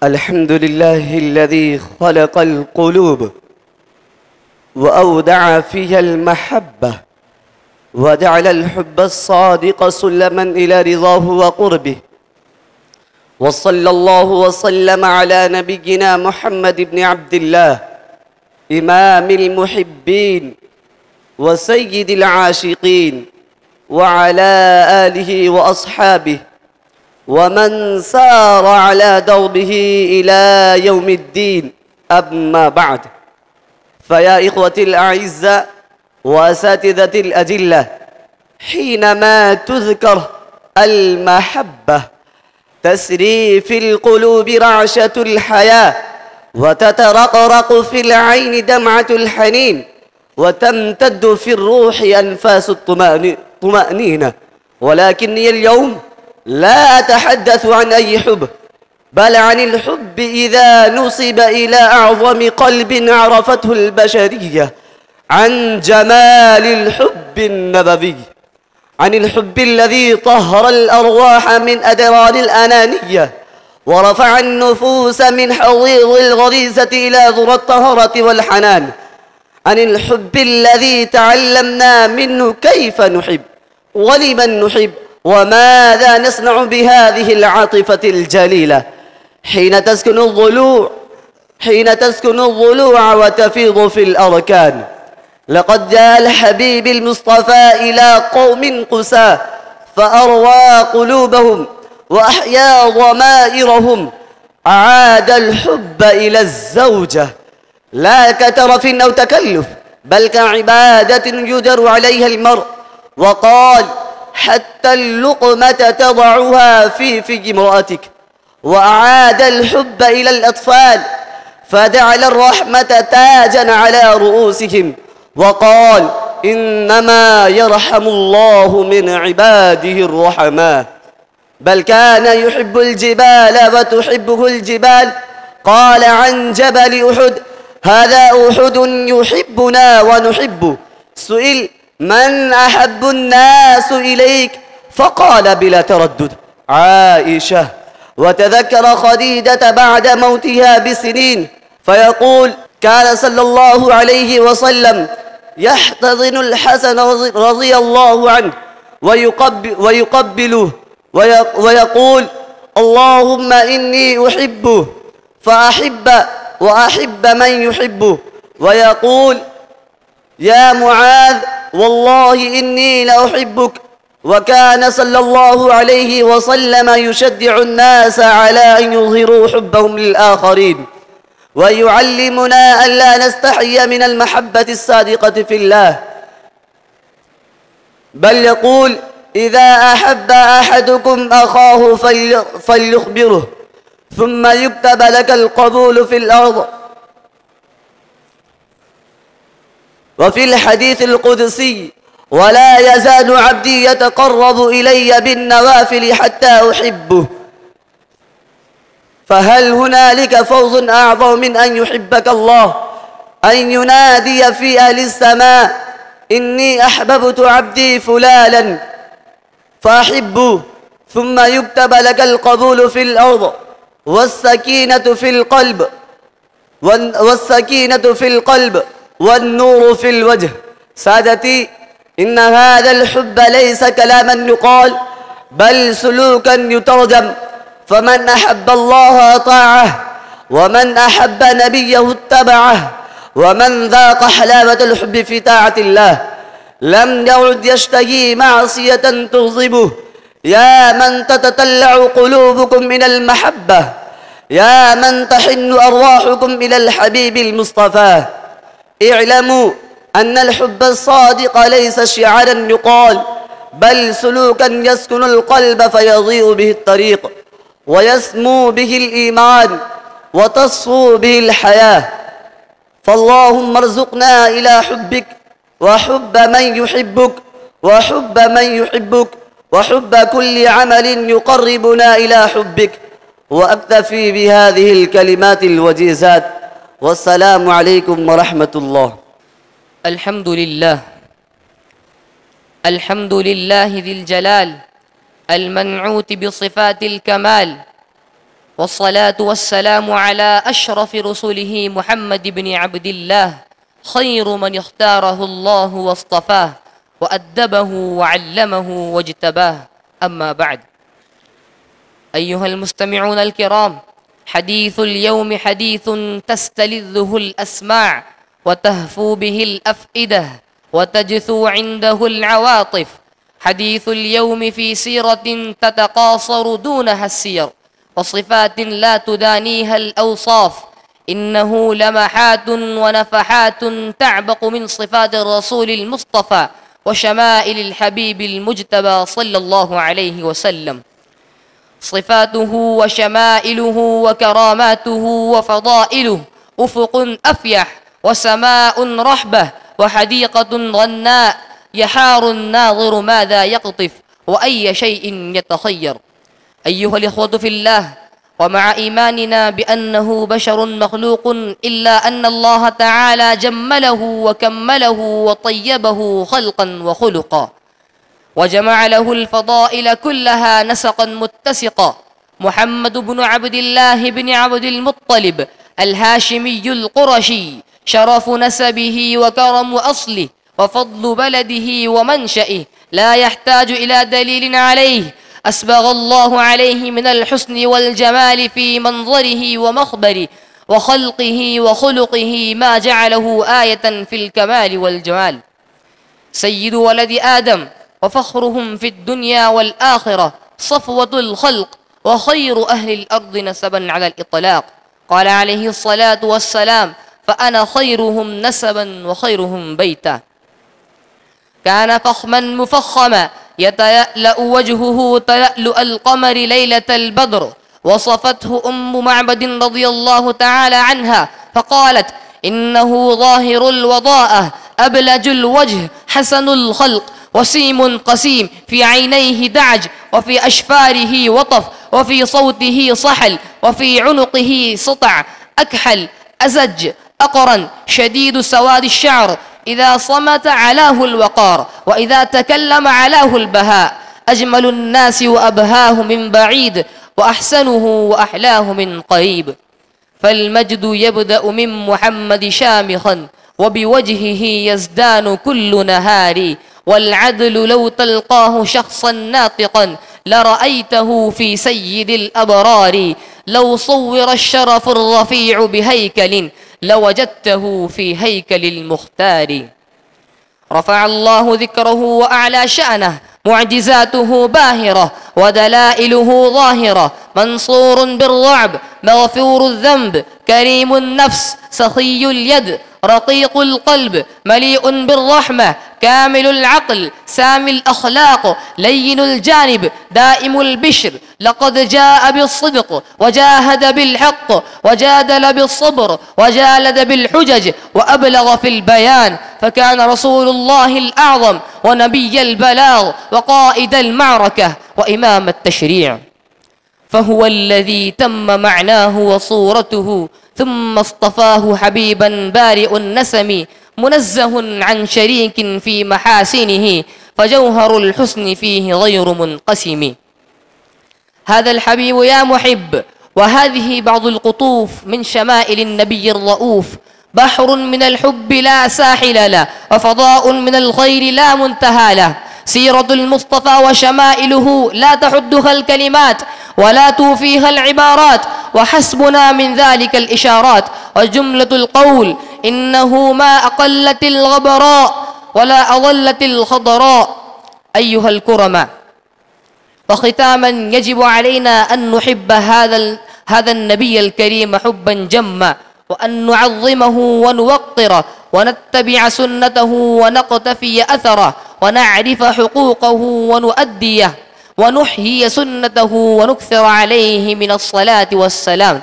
Speaker 9: الحمد لله الذي خلق القلوب وأودع فيها المحبة وجعل الحب الصادق سلما إلى رضاه وقربه، وصلى الله وسلم على نبينا محمد بن عبد الله إمام المحبين وسيد العاشقين، وعلى آله وأصحابه ومن سار على دربه إلى يوم الدين. أما بعد، فيا إخوتي الأعزاء وأساتذتي الأجلة، حينما تذكر المحبة تسري في القلوب رعشة الحياة، وتترقرق في العين دمعة الحنين، وتمتد في الروح أنفاس الطمأنينة. ولكني اليوم لا أتحدث عن أي حب، بل عن الحب إذا نسب إلى أعظم قلب عرفته البشرية، عن جمال الحب النبوي، عن الحب الذي طهر الأرواح من أدران الأنانية، ورفع النفوس من حضيض الغريزة إلى ذرى الطهارة والحنان، عن الحب الذي تعلمنا منه كيف نحب ولمن نحب وماذا نصنع بهذه العاطفة الجليلة حين تسكن الضلوع وتفيض في الأركان. لقد جاء الحبيب المصطفى إلى قوم قساة فأروى قلوبهم وأحيا ضمائرهم، أعاد الحب إلى الزوجة لا كترف أو تكلف، بل كعبادة يجر عليها المرء، وقال حتى اللقمة تضعها في امرأتك. وأعاد الحب إلى الأطفال فجعل الرحمة تاجا على رؤوسهم، وقال إنما يرحم الله من عباده الرحماء. بل كان يحب الجبال وتحبه الجبال، قال عن جبل أحد هذا أحد يحبنا ونحبه. سئل من أحب الناس إليك؟ فقال بلا تردد عائشة. وتذكر خديجة بعد موتها بسنين فيقول كان صلى الله عليه وسلم يحتضن الحسن رضي الله عنه ويقبله ويقول اللهم إني أحبه وأحب من يحبه، ويقول يا معاذ والله إني لأحبك. وكان صلى الله عليه وسلم يشجع الناس على أن يظهروا حبهم للآخرين، ويعلمنا ألا نستحي من المحبة الصادقة في الله، بل يقول إذا أحب أحدكم أخاه فليخبره ثم يكتب لك القبول في الأرض. وفي الحديث القدسي ولا يزال عبدي يتقرب إلي بالنوافل حتى أحبه. فهل هنالك فوز أعظم من أن يحبك الله، أن ينادي في أهل السماء إني أحببت عبدي فلانا فأحبه، ثم يكتب لك القبول في الأرض والسكينة في القلب والنور في الوجه. سادتي، إن هذا الحب ليس كلاما يقال بل سلوكا يترجم. فمن أحب الله أطاعه، ومن أحب نبيه اتبعه، ومن ذاق حلاوة الحب في طاعة الله لم يعد يشتهي معصية تغضبه. يا من تتطلع قلوبكم من المحبة، يا من تحن أرواحكم إلى الحبيب المصطفى، اعلموا أن الحب الصادق ليس شعارا يقال بل سلوكا يسكن القلب فيضيء به الطريق، ويسمو به الإيمان، وتصفو به الحياة. فاللهم ارزقنا إلى حبك وحب من يحبك وحب من يحبك وحب كل عمل يقربنا إلى حبك. وأكتفي بهذه الكلمات الوجيزات، والسلام عليكم ورحمة الله.
Speaker 10: الحمد لله ذي الجلال المنعوت بصفات الكمال، والصلاة والسلام على أشرف رسله محمد بن عبد الله خير من اختاره الله واصطفاه وأدبه وعلمه واجتباه. أما بعد، أيها المستمعون الكرام، حديث اليوم حديث تستلذه الأسماع وتهفو به الأفئدة وتجثو عنده العواطف. حديث اليوم في سيرة تتقاصر دونها السير، وصفات لا تدانيها الأوصاف. إنه لمحات ونفحات تعبق من صفات الرسول المصطفى وشمائل الحبيب المجتبى صلى الله عليه وسلم. صفاته وشمائله وكراماته وفضائله أفق أفيح وسماء رحبة وحديقة غناء، يحار الناظر ماذا يقطف وأي شيء يتخير. أيها الإخوة في الله، ومع إيماننا بأنه بشر مخلوق، إلا أن الله تعالى جمله وكمله وطيبه خلقا وخلقا، وجمع له الفضائل كلها نسقا متسقا. محمد بن عبد الله بن عبد المطلب الهاشمي القرشي، شرف نسبه وكرم أصله وفضل بلده ومنشئه لا يحتاج إلى دليل عليه. أسبغ الله عليه من الحسن والجمال في منظره ومخبره وخلقه وخلقه ما جعله آية في الكمال والجمال. سيد ولد آدم وفخرهم في الدنيا والآخرة، صفوة الخلق وخير أهل الأرض نسبا على الإطلاق. قال عليه الصلاة والسلام: فأنا خيرهم نسبا وخيرهم بيتا. كان فخما مفخما يتلألأ وجهه تلألؤ القمر ليلة البدر. وصفته أم معبد رضي الله تعالى عنها فقالت: إنه ظاهر الوضاءة أبلج الوجه حسن الخلق، وسيم قسيم، في عينيه دعج، وفي أشفاره وطف، وفي صوته صحل، وفي عنقه سطع، أكحل أزج أقرن، شديد سواد الشعر، إذا صمت علاه الوقار، وإذا تكلم علاه البهاء. أجمل الناس وأبهاه من بعيد، وأحسنه وأحلاه من قريب. فالمجد يبدأ من محمد شامخا، وبوجهه يزدان كل نهار. والعدل لو تلقاه شخصا ناطقا لرأيته في سيد الأبرار. لو صور الشرف الرفيع بهيكل لوجدته في هيكل المختار. رفع الله ذكره وأعلى شأنه، معجزاته باهرة ودلائله ظاهرة. منصور بالرعب، مغفور الذنب، كريم النفس، سخي اليد، رقيق القلب، مليء بالرحمة، كامل العقل، سامي الأخلاق، لين الجانب، دائم البشر. لقد جاء بالصدق وجاهد بالحق وجادل بالصبر وجالد بالحجج وأبلغ في البيان. فكان رسول الله الأعظم ونبي البلاغ وقائد المعركة وإمام التشريع. فهو الذي تم معناه وصورته، ثم اصطفاه حبيبا بارئ النسم، منزه عن شريك في محاسنه، فجوهر الحسن فيه غير منقسم. هذا الحبيب يا محب، وهذه بعض القطوف من شمائل النبي الرؤوف. بحر من الحب لا ساحل له، وفضاء من الخير لا منتهى له. سيرة المصطفى وشمائله لا تحدها الكلمات ولا توفيها العبارات، وحسبنا من ذلك الإشارات. وجملة القول إنه ما أقلت الغبراء ولا أضلت الخضراء. أيها الكرماء، وختاما يجب علينا أن نحب هذا النبي الكريم حبا جما، وأن نعظمه ونوقره، ونتبع سنته ونقتفي أثره، ونعرف حقوقه ونؤديه، ونحيي سنته ونكثر عليه من الصلاة والسلام.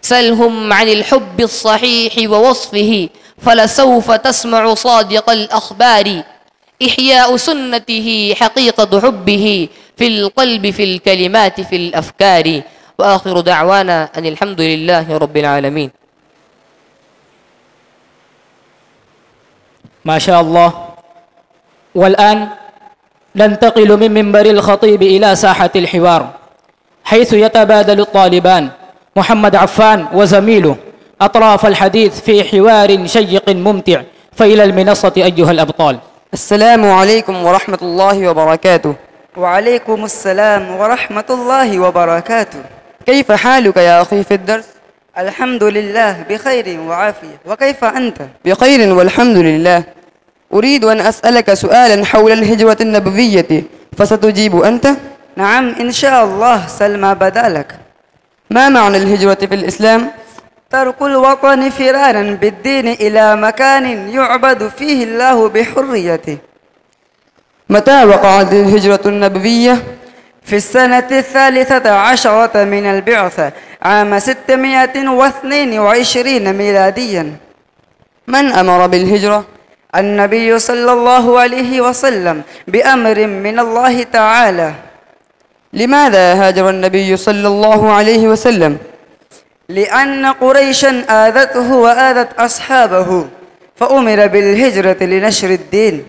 Speaker 10: سلهم عن الحب الصحيح ووصفه، فلسوف تسمع صادق الأخبار. إحياء سنته حقيقة حبه، في القلب في الكلمات في الأفكار. وآخر دعوانا أن الحمد لله رب العالمين.
Speaker 2: ما شاء الله. والآن ننتقل من منبر الخطيب إلى ساحة الحوار. حيث يتبادل الطالبان محمد عفان وزميله أطراف الحديث في حوار شيق ممتع. فإلى المنصة أيها الأبطال.
Speaker 11: السلام عليكم ورحمة الله وبركاته.
Speaker 8: وعليكم السلام ورحمة الله وبركاته.
Speaker 11: كيف حالك يا أخي في الدرس؟
Speaker 8: الحمد لله بخير وعافية. وكيف أنت؟
Speaker 11: بخير والحمد لله. أريد أن أسألك سؤالا حول الهجرة النبوية فستجيب أنت؟
Speaker 8: نعم إن شاء الله، سل ما بدا لك.
Speaker 11: ما معنى الهجرة في الإسلام؟
Speaker 8: ترك الوطن فرارا بالدين إلى مكان يعبد فيه الله بحريته.
Speaker 11: متى وقعت الهجرة النبوية؟
Speaker 8: في السنة 13 من البعثة عام 622 ميلاديا.
Speaker 11: من أمر بالهجرة؟
Speaker 8: النبي صلى الله عليه وسلم بأمر من الله تعالى.
Speaker 11: لماذا هاجر النبي صلى الله عليه وسلم؟
Speaker 8: لأن قريشا آذته وآذت أصحابه فأمر بالهجرة لنشر الدين.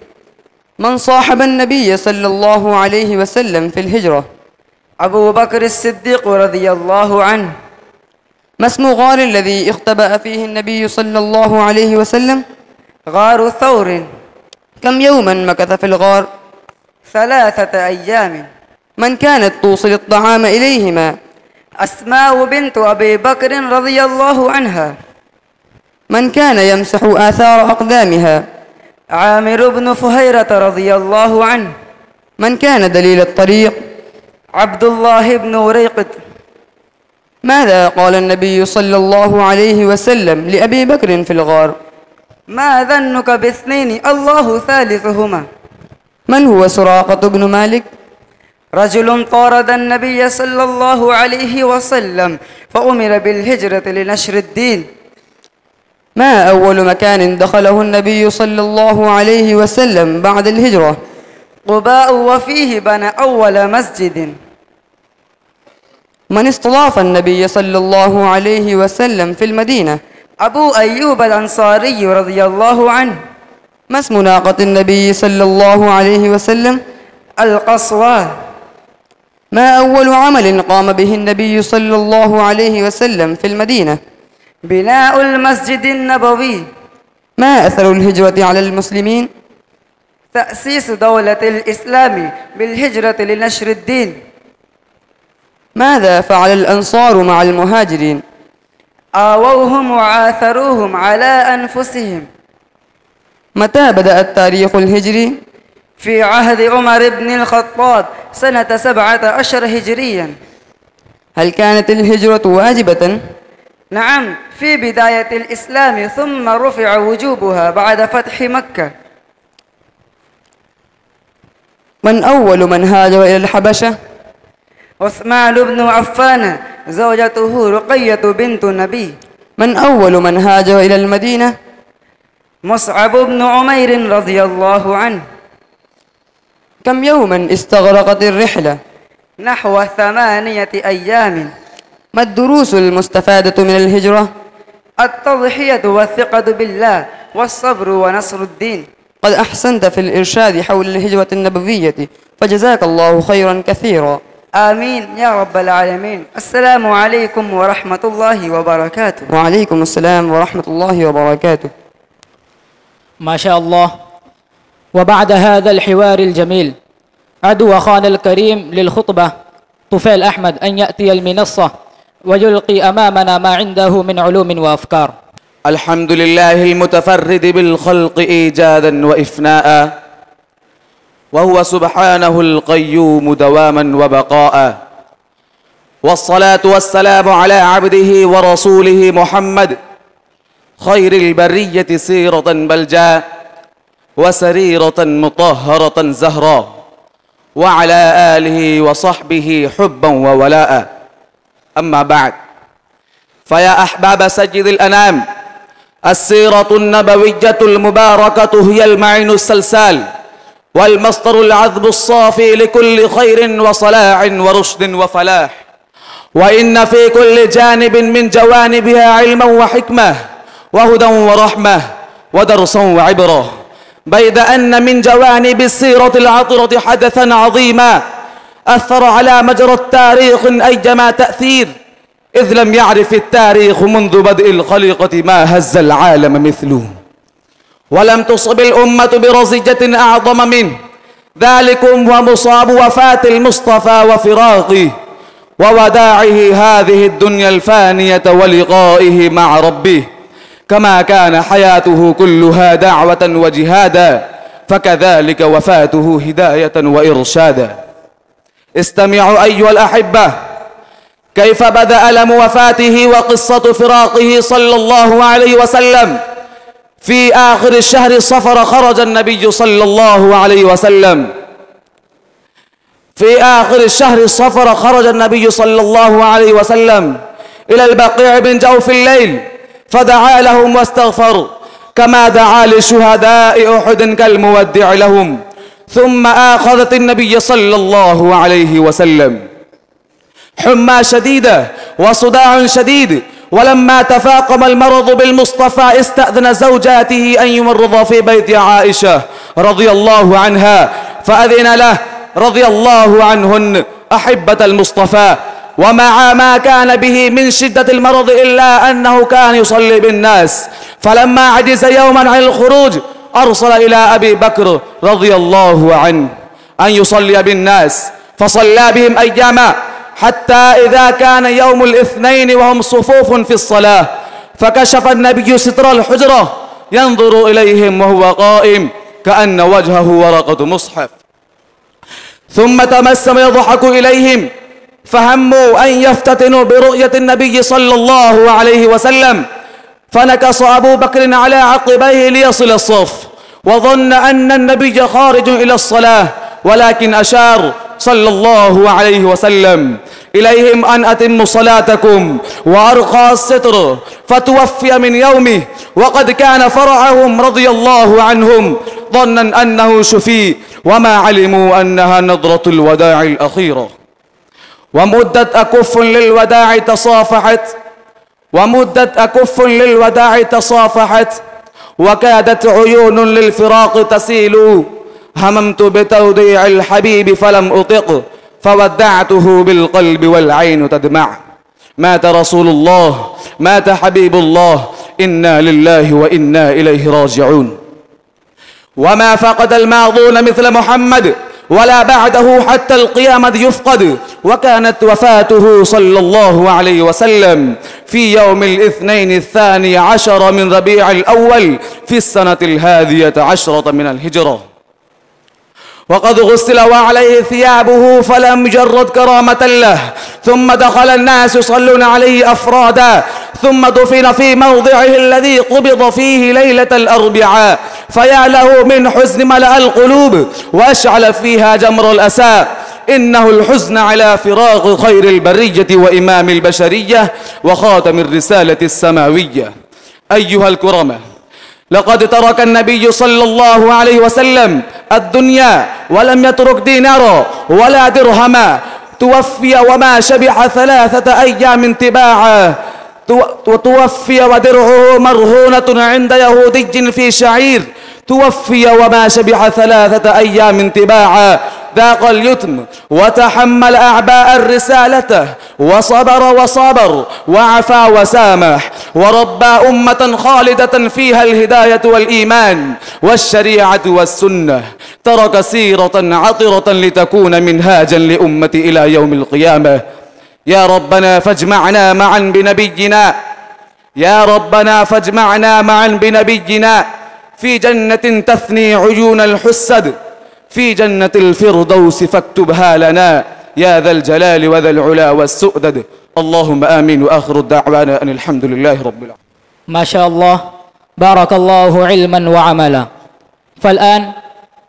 Speaker 11: من صاحب النبي صلى الله عليه وسلم في الهجرة؟
Speaker 8: أبو بكر الصديق رضي الله عنه.
Speaker 11: ما اسم غار الذي اختبأ فيه النبي صلى الله عليه وسلم؟
Speaker 8: غار ثور.
Speaker 11: كم يوما مكث في الغار؟
Speaker 8: 3 أيام.
Speaker 11: من كانت توصل الطعام إليهما؟
Speaker 8: أسماء بنت أبي بكر رضي الله عنها.
Speaker 11: من كان يمسح آثار أقدامها؟
Speaker 8: عامر بن فهيرة رضي الله عنه.
Speaker 11: من كان دليل الطريق؟
Speaker 8: عبد الله بن وريقط.
Speaker 11: ماذا قال النبي صلى الله عليه وسلم لأبي بكر في الغار؟
Speaker 8: ما ظنك باثنين الله ثالثهما.
Speaker 11: من هو سراقة بن مالك؟
Speaker 8: رجل طارد النبي صلى الله عليه وسلم فأمر بالهجرة لنشر الدين.
Speaker 11: ما أول مكان دخله النبي صلى الله عليه وسلم بعد الهجرة؟
Speaker 8: قباء، وفيه بنى أول مسجد.
Speaker 11: من استضاف النبي صلى الله عليه وسلم في المدينة؟
Speaker 8: أبو أيوب الأنصاري رضي الله عنه.
Speaker 11: ما اسم ناقة النبي صلى الله عليه وسلم؟
Speaker 8: القصوى.
Speaker 11: ما أول عمل قام به النبي صلى الله عليه وسلم في المدينة؟
Speaker 8: بناء المسجد النبوي.
Speaker 11: ما أثر الهجرة على المسلمين؟
Speaker 8: تأسيس دولة الإسلام بالهجرة لنشر الدين.
Speaker 11: ماذا فعل الأنصار مع المهاجرين؟
Speaker 8: آووهم وعاثروهم على أنفسهم.
Speaker 11: متى بدأ التاريخ الهجري؟
Speaker 8: في عهد عمر بن الخطاب سنة 17 هجريا.
Speaker 11: هل كانت الهجرة واجبة؟
Speaker 8: نعم، في بداية الإسلام، ثم رفع وجوبها بعد فتح مكة.
Speaker 11: من أول من هاجر إلى الحبشة؟
Speaker 8: عثمان بن عفان، زوجته رقية بنت النبي.
Speaker 11: من أول من هاجر إلى المدينة؟
Speaker 8: مصعب بن عمير رضي الله عنه.
Speaker 11: كم يوما استغرقت الرحلة؟
Speaker 8: نحو 8 أيام.
Speaker 11: ما الدروس المستفادة من الهجرة؟
Speaker 8: التضحية والثقة بالله والصبر ونصر الدين.
Speaker 11: قد أحسنت في الإرشاد حول الهجرة النبوية، فجزاك الله خيرا كثيرا.
Speaker 8: آمين يا رب العالمين. السلام عليكم ورحمة الله وبركاته.
Speaker 11: وعليكم السلام ورحمة الله وبركاته.
Speaker 2: ما شاء الله. وبعد هذا الحوار الجميل أدعو أخانا الكريم للخطبة طفيل أحمد أن يأتي المنصة ويلقي أمامنا ما عنده من علوم وأفكار.
Speaker 6: الحمد لله المتفرد بالخلق إيجادا وإفناء، وهو سبحانه القيوم دواما وبقاء، والصلاة والسلام على عبده ورسوله محمد خير البرية سيرة بلجاء وسريرة مطهرة زهراء، وعلى آله وصحبه حبا وولاء. أما بعد، فيا أحباب سيد الأنام، السيرة النبوية المباركة هي المعين السلسال والمصدر العذب الصافي لكل خير وصلاح ورشد وفلاح، وإن في كل جانب من جوانبها علما وحكمة وهدى ورحمة ودرسا وعبرة، بيد أن من جوانب السيرة العطرة حدثا عظيما أثر على مجرى التاريخ أيما تأثير، إذ لم يعرف التاريخ منذ بدء الخليقة ما هز العالم مثله، ولم تصب الأمة برزية أعظم منه. ذلكم هو مصاب وفاة المصطفى وفراقه ووداعه هذه الدنيا الفانية ولقائه مع ربه. كما كان حياته كلها دعوة وجهادا، فكذلك وفاته هداية وإرشادا. استمعوا أيها الأحبة كيف بدأ ألم وفاته وقصة فراقه صلى الله عليه وسلم. في آخر الشهر صفر خرج النبي صلى الله عليه وسلم، في آخر الشهر صفر خرج النبي صلى الله عليه وسلم إلى البقيع من جوف الليل، فدعا لهم واستغفر كما دعا لشهداء أحد كالمودع لهم. ثم آخذت النبي صلى الله عليه وسلم حمى شديدة وصداع شديد، ولما تفاقم المرض بالمصطفى استأذن زوجاته أن يمرض في بيت عائشة رضي الله عنها، فأذن له رضي الله عنهن أحبة المصطفى. ومع ما كان به من شدة المرض إلا أنه كان يصلي بالناس، فلما عجز يوما عن الخروج أرسل إلى أبي بكر رضي الله عنه أن يصلي بالناس، فصلى بهم أياما حتى إذا كان يوم الاثنين وهم صفوف في الصلاة، فكشف النبي ستر الحجرة ينظر إليهم وهو قائم كأن وجهه ورقة مصحف، ثم تمسم يضحك إليهم، فهموا أن يفتتنوا برؤية النبي صلى الله عليه وسلم، فنكص أبو بكر على عقبيه ليصل الصف، وظن أن النبي خارج إلى الصلاة، ولكن أشار صلى الله عليه وسلم إليهم أن أتموا صلاتكم وأرقى الستر، فتوفي من يومه وقد كان فرعهم رضي الله عنهم ظنا أنه شفي، وما علموا أنها نظرة الوداع الأخيرة. ومدت أكف للوداع تصافحت، ومدت أكف للوداع تصافحت، وكادت عيون للفراق تسيل، هممت بتوديع الحبيب فلم أطق، فودعته بالقلب والعين تدمع. مات رسول الله، مات حبيب الله، إنا لله وإنا إليه راجعون. وما فقد الماضون مثل محمد، ولا بعده حتى القيامة يفقد. وكانت وفاته صلى الله عليه وسلم في يوم الاثنين 12 من ربيع الأول في السنة 11 من الهجرة، وقد غسل وعليه ثيابه فلم يجرد كرامة له، ثم دخل الناس يصلون عليه أفرادا، ثم دفن في موضعه الذي قبض فيه ليلة الأربعاء، فيا له من حزن ملأ القلوب وأشعل فيها جمر الأسى. إنه الحزن على فراق خير البرية وإمام البشرية وخاتم الرسالة السماوية. أيها الكرماء، لقد ترك النبي صلى الله عليه وسلم الدنيا ولم يترك دينارا ولا درهما. توفي وما شبع 3 أيام تباعا، وتوفي ودرعه مرهونة عند يهودي في شعير. توفي وما شبع 3 أيام تباعا، ذاق اليتم وتحمل أعباء الرسالة، وصبر وعفا وسامح، وربى أمة خالدة فيها الهداية والإيمان والشريعة والسنة. ترك سيرة عطرة لتكون منهاجا لأمة إلى يوم القيامة. يا ربنا فاجمعنا معا بنبينا، يا ربنا فاجمعنا معا بنبينا في جنة تثني عيون الحسد، في جنة الفردوس فاكتبها لنا يا ذا الجلال وذا العلا والسؤدد. اللهم آمين. وآخر الدعوانا أن الحمد لله رب العالمين.
Speaker 2: ما شاء الله، بارك الله علما وعملا. فالآن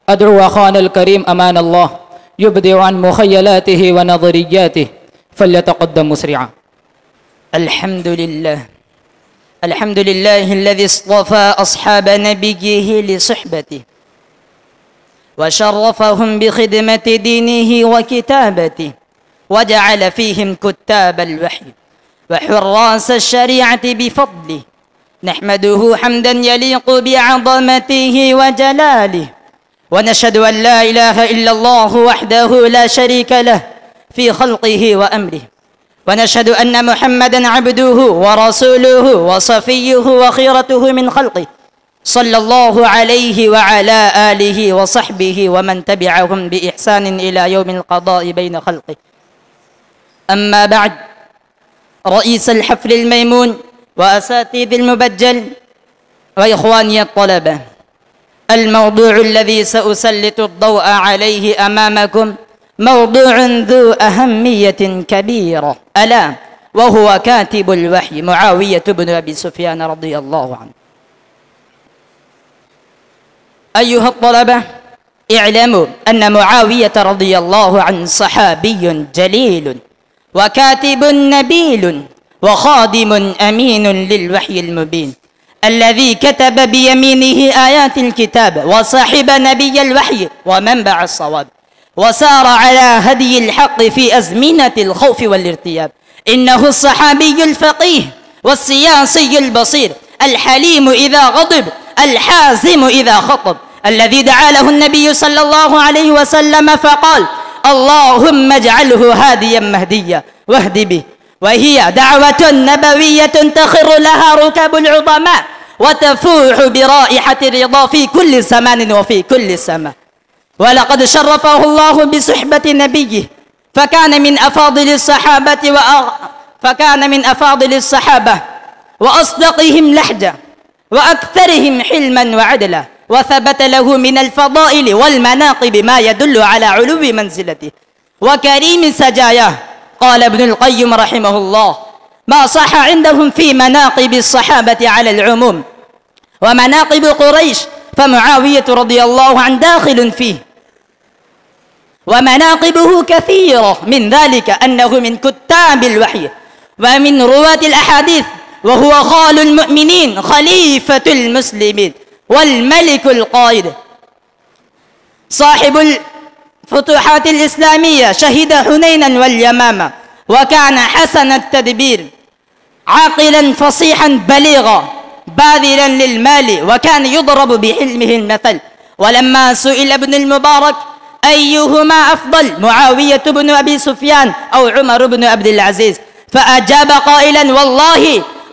Speaker 2: أدعو أخانا الكريم أمان الله يبدع عن مخيلاته ونظرياته، فليتقدم مسرعا.
Speaker 12: الحمد لله، الحمد لله الذي اصطفى أصحاب نبيه لصحبته، وشرفهم بخدمة دينه وكتابته، وجعل فيهم كتاب الوحي وحراس الشريعة بفضله. نحمده حمدا يليق بعظمته وجلاله، ونشهد أن لا إله إلا الله وحده لا شريك له في خلقه وأمره، ونشهد أن محمدا عبده ورسوله وصفيه وخيرته من خلقه، صلى الله عليه وعلى آله وصحبه ومن تبعهم بإحسان إلى يوم القضاء بين خلقه. أما بعد، رئيس الحفل الميمون وأساتذة المبجل وإخواني الطلبة، الموضوع الذي سأسلط الضوء عليه أمامكم موضوع ذو أهمية كبيرة، ألا وهو كاتب الوحي معاوية بن أبي سفيان رضي الله عنه. أيها الطلبة، اعلموا أن معاوية رضي الله عنه صحابي جليل وكاتب نبيل وخادم أمين للوحي المبين، الذي كتب بيمينه آيات الكتاب وصاحب نبي الوحي ومنبع الصواب، وسار على هدي الحق في أزمنة الخوف والارتياب. إنه الصحابي الفقيه والسياسي البصير، الحليم إذا غضب، الحازم إذا خطب، الذي دعا له النبي صلى الله عليه وسلم فقال: اللهم اجعله هاديا مهديا واهد به. وهي دعوة نبوية تخر لها ركاب العظماء وتفوح برائحة الرضا في كل زمان وفي كل سماء. ولقد شرفه الله بصحبة نبيه، فكان من أفاضل الصحابة وأصدقهم لحجة وأكثرهم حلما وعدلا، وثبت له من الفضائل والمناقب ما يدل على علو منزلته وكريم سجاياه. قال ابن القيم رحمه الله: ما صح عندهم في مناقب الصحابة على العموم، ومناقب قريش فمعاوية رضي الله عنه داخل فيه، ومناقبه كثيرة، من ذلك أنه من كتاب الوحي ومن رواة الأحاديث، وهو خال المؤمنين خليفة المسلمين والملك القائد صاحب الفتوحات الإسلامية، شهد حنينا واليمامة، وكان حسن التدبير، عاقلا فصيحا بليغا، باذلا للمال، وكان يضرب بحلمه المثل. ولما سئل ابن المبارك أيهما أفضل، معاوية بن أبي سفيان أو عمر بن عبد العزيز، فأجاب قائلا: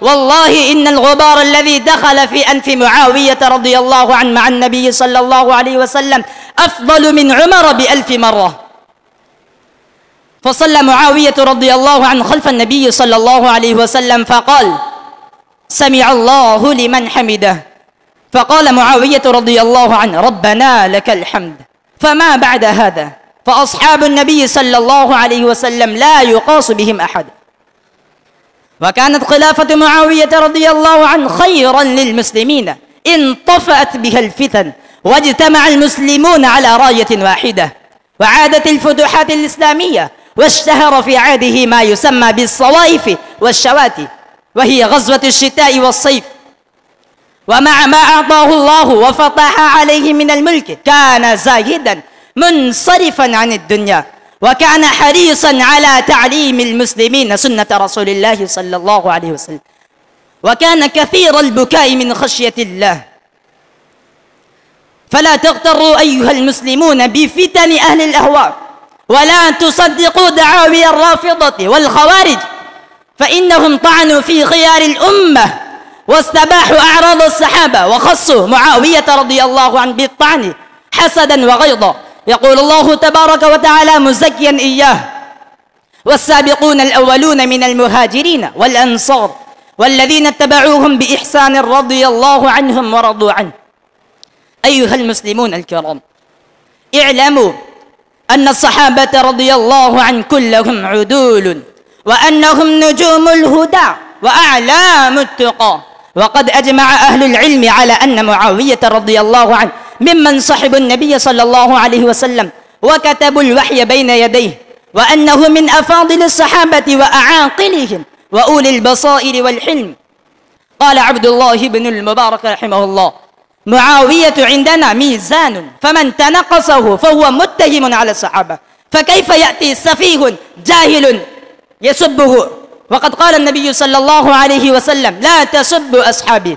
Speaker 12: والله إن الغبار الذي دخل في أنف معاوية رضي الله عنه مع النبي صلى الله عليه وسلم أفضل من عمر ب1000 مرة. فصلى معاوية رضي الله عنه خلف النبي صلى الله عليه وسلم فقال: سمع الله لمن حمده. فقال معاوية رضي الله عنه: ربنا لك الحمد. فما بعد هذا فأصحاب النبي صلى الله عليه وسلم لا يقاس بهم أحد. وكانت خلافة معاوية رضي الله عنه خيرا للمسلمين، انطفأت بها الفتن واجتمع المسلمون على راية واحدة، وعادت الفتوحات الإسلامية، واشتهر في عهده ما يسمى بالصوائف والشواتي، وهي غزوة الشتاء والصيف. ومع ما أعطاه الله وفتح عليه من الملك، كان زاهدا منصرفا عن الدنيا، وكان حريصا على تعليم المسلمين سنة رسول الله صلى الله عليه وسلم، وكان كثير البكاء من خشية الله. فلا تغتروا أيها المسلمون بفتن أهل الأهواء، ولا تصدقوا دعاوي الرافضة والخوارج، فإنهم طعنوا في خيار الأمة واستباحوا أعراض الصحابة، وخصوا معاوية رضي الله عنه بالطعن حسدا وغيظا. يقول الله تبارك وتعالى مزكيا إياه: والسابقون الأولون من المهاجرين والأنصار والذين اتبعوهم بإحسان رضي الله عنهم ورضوا عنه. أيها المسلمون الكرام، اعلموا أن الصحابة رضي الله عنهم كلهم عدول، وأنهم نجوم الهدى وأعلام التقى. وقد أجمع أهل العلم على أن معاوية رضي الله عنه ممن صحبوا النبي صلى الله عليه وسلم وكتبوا الوحي بين يديه، وأنه من أفاضل الصحابة وأعاقلهم وأولي البصائر والحلم. قال عبد الله بن المبارك رحمه الله: معاوية عندنا ميزان، فمن تنقصه فهو متهم على الصحابة، فكيف يأتي سفيه جاهل يسبه؟ وقد قال النبي صلى الله عليه وسلم: لا تسبوا أصحابي.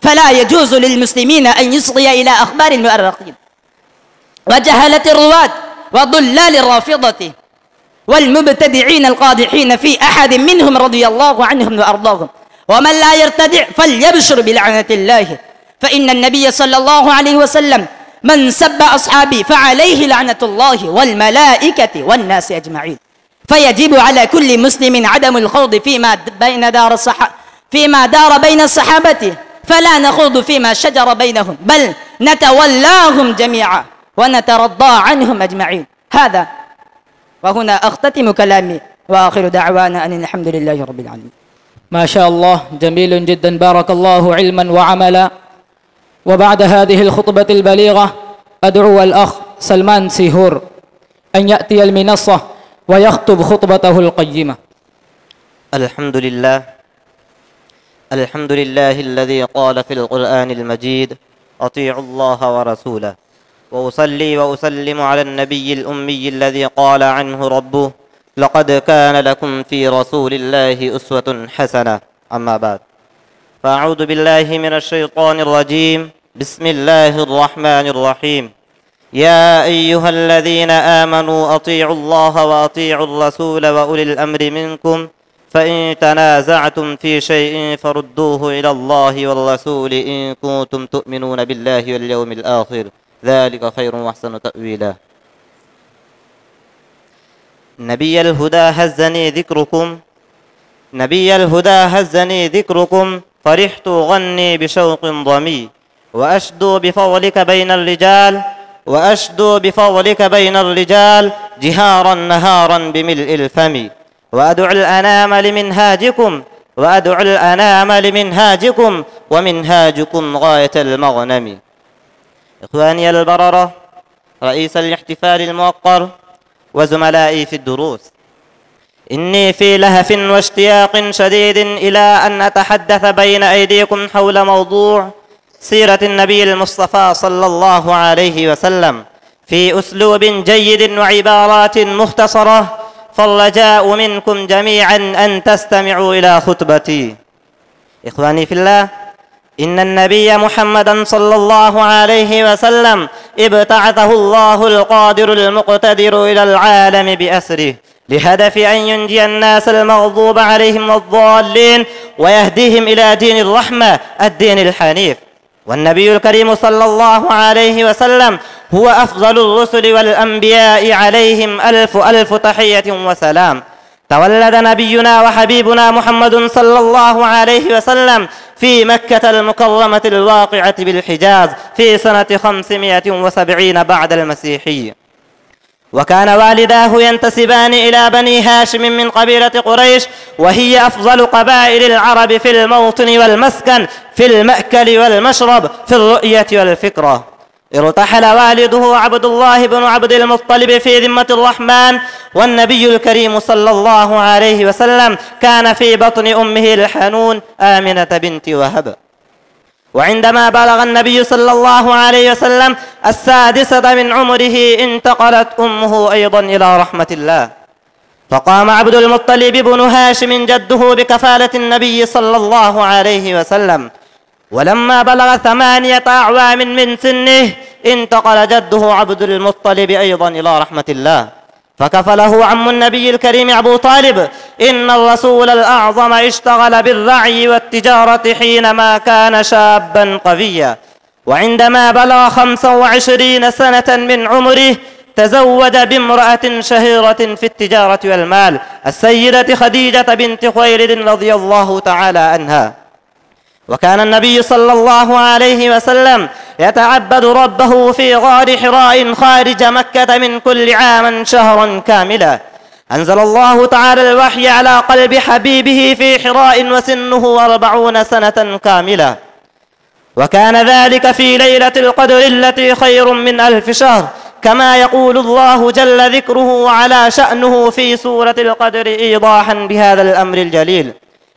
Speaker 12: فلا يجوز للمسلمين أن يصغي إلى أخبار المؤرخين. وجهلة الرواة وضلال الرافضة والمبتدعين القادحين في أحد منهم رضي الله عنهم وأرضاهم. ومن لا يرتدع فليبشر بلعنة الله، فإن النبي صلى الله عليه وسلم من سب أصحابي فعليه لعنة الله والملائكة والناس أجمعين. فيجب على كل مسلم عدم الخوض فيما دار بين الصحابة، فلا نخوض فيما شجر بينهم، بل نتولاهم جميعا ونترضى عنهم أجمعين. هذا وهنا أختتم كلامي، وآخر دعوانا أن الحمد لله رب العالمين.
Speaker 2: ما شاء الله، جميل جدا، بارك الله علما وعملا. وبعد هذه الخطبة البليغة أدعو الأخ سلمان سيهور أن يأتي المنصة ويخطب خطبته القيمة.
Speaker 13: الحمد لله الذي قال في القرآن المجيد: أطيعوا الله ورسوله. وأصلي وأسلم على النبي الأمي الذي قال عنه ربه: لقد كان لكم في رسول الله أسوة حسنة. أما بعد، فأعوذ بالله من الشيطان الرجيم. بسم الله الرحمن الرحيم. يا أيها الذين آمنوا أطيعوا الله وأطيعوا الرسول وأولي الأمر منكم، فإن تنازعتم في شيء فردوه إلى الله والرسول إن كنتم تؤمنون بالله واليوم الآخر، ذلك خير وأحسن تأويلا. نبي الهدى هزني ذكركم، فرحت غني بشوق ضمي، وأشدو بفضلك بين الرجال جهارا نهارا بملء الفم، وأدعو الأنام لمنهاجكم ومنهاجكم غاية المغنم. إخواني البررة، رئيس الاحتفال الموقر وزملائي في الدروس، إني في لهف واشتياق شديد إلى أن أتحدث بين أيديكم حول موضوع سيرة النبي المصطفى صلى الله عليه وسلم في أسلوب جيد وعبارات مختصرة، فالرجاء منكم جميعا أن تستمعوا إلى خطبتي. إخواني في الله، إن النبي محمدا صلى الله عليه وسلم ابتعثه الله القادر المقتدر إلى العالم بأسره، لهدف أن ينجي الناس المغضوب عليهم والضالين ويهديهم إلى دين الرحمة، الدين الحنيف. والنبي الكريم صلى الله عليه وسلم هو أفضل الرسل والأنبياء عليهم ألف تحية وسلام. تولد نبينا وحبيبنا محمد صلى الله عليه وسلم في مكة المكرمة الواقعة بالحجاز في سنة 570 بعد المسيحية، وكان والداه ينتسبان إلى بني هاشم من قبيلة قريش، وهي أفضل قبائل العرب في الموطن والمسكن، في المأكل والمشرب، في الرؤية والفكرة. ارتحل والده عبد الله بن عبد المطلب في ذمة الرحمن، والنبي الكريم صلى الله عليه وسلم كان في بطن أمه الحنون آمنة بنت وهب. وعندما بلغ النبي صلى الله عليه وسلم 6 من عمره انتقلت أمه أيضا إلى رحمة الله، فقام عبد المطلب بن هاشم جده بكفالة النبي صلى الله عليه وسلم. ولما بلغ 8 أعوام من سنه انتقل جده عبد المطلب أيضا إلى رحمة الله، فكفله عم النبي الكريم أبو طالب. إن الرسول الأعظم اشتغل بالرعي والتجارة حينما كان شابا قويا، وعندما بلغ 25 سنة من عمره تزوج بامرأة شهيرة في التجارة والمال، السيدة خديجة بنت خويلد رضي الله تعالى عنها. وكان النبي صلى الله عليه وسلم يتعبد ربه في غار حراء خارج مكة من كل عام شهرا كاملا. أنزل الله تعالى الوحي على قلب حبيبه في حراء وسنه 40 سنة كاملة، وكان ذلك في ليلة القدر التي خير من 1000 شهر، كما يقول الله جل ذكره وعلى شأنه في سورة القدر إيضاحا بهذا الأمر الجليل: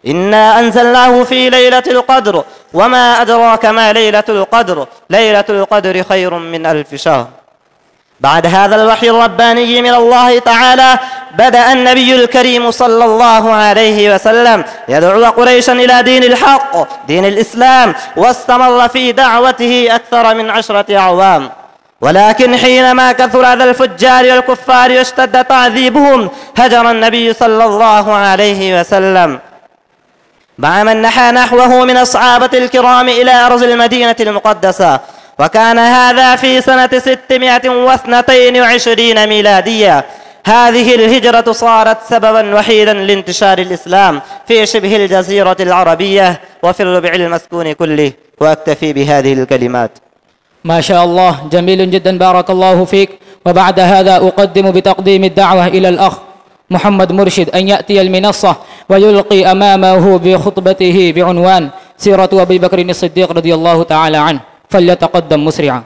Speaker 13: إنا أنزلناه في ليلة القدر وما أدراك ما ليلة القدر، ليلة القدر خير من 1000 شهر. بعد هذا الوحي الرباني من الله تعالى بدأ النبي الكريم صلى الله عليه وسلم يدعو قريشا إلى دين الحق، دين الإسلام، واستمر في دعوته أكثر من 10 أعوام. ولكن حينما كثر أذى الفجار والكفار واشتد تعذيبهم هجر النبي صلى الله عليه وسلم مع من نحى نحوه من الصحابة الكرام إلى أرض المدينة المقدسة، وكان هذا في سنة 622 ميلادية. هذه الهجرة صارت سببا وحيدا لانتشار الإسلام في شبه الجزيرة العربية وفي الربع المسكون كله. وأكتفي بهذه الكلمات.
Speaker 2: ما شاء الله، جميل جدا، بارك الله فيك. وبعد هذا أقدم بتقديم الدعوة إلى الأخ محمد مرشد أن يأتي المنصة ويلقي أمامه بخطبته بعنوان سيرة أبي بكر الصديق رضي الله تعالى عنه، فليتقدم مسرعا.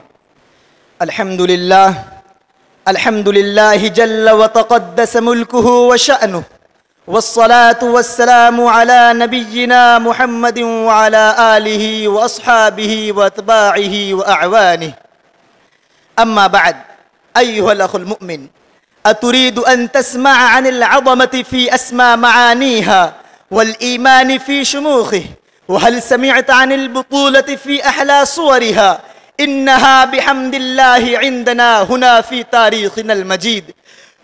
Speaker 14: الحمد لله جل وتقدس ملكه وشأنه، والصلاة والسلام على نبينا محمد وعلى آله وأصحابه وأتباعه وأعوانه. أما بعد، أيها الأخ المؤمن، أتريد أن تسمع عن العظمة في أسمى معانيها والإيمان في شموخه؟ وهل سمعت عن البطولة في أحلى صورها؟ إنها بحمد الله عندنا هنا في تاريخنا المجيد.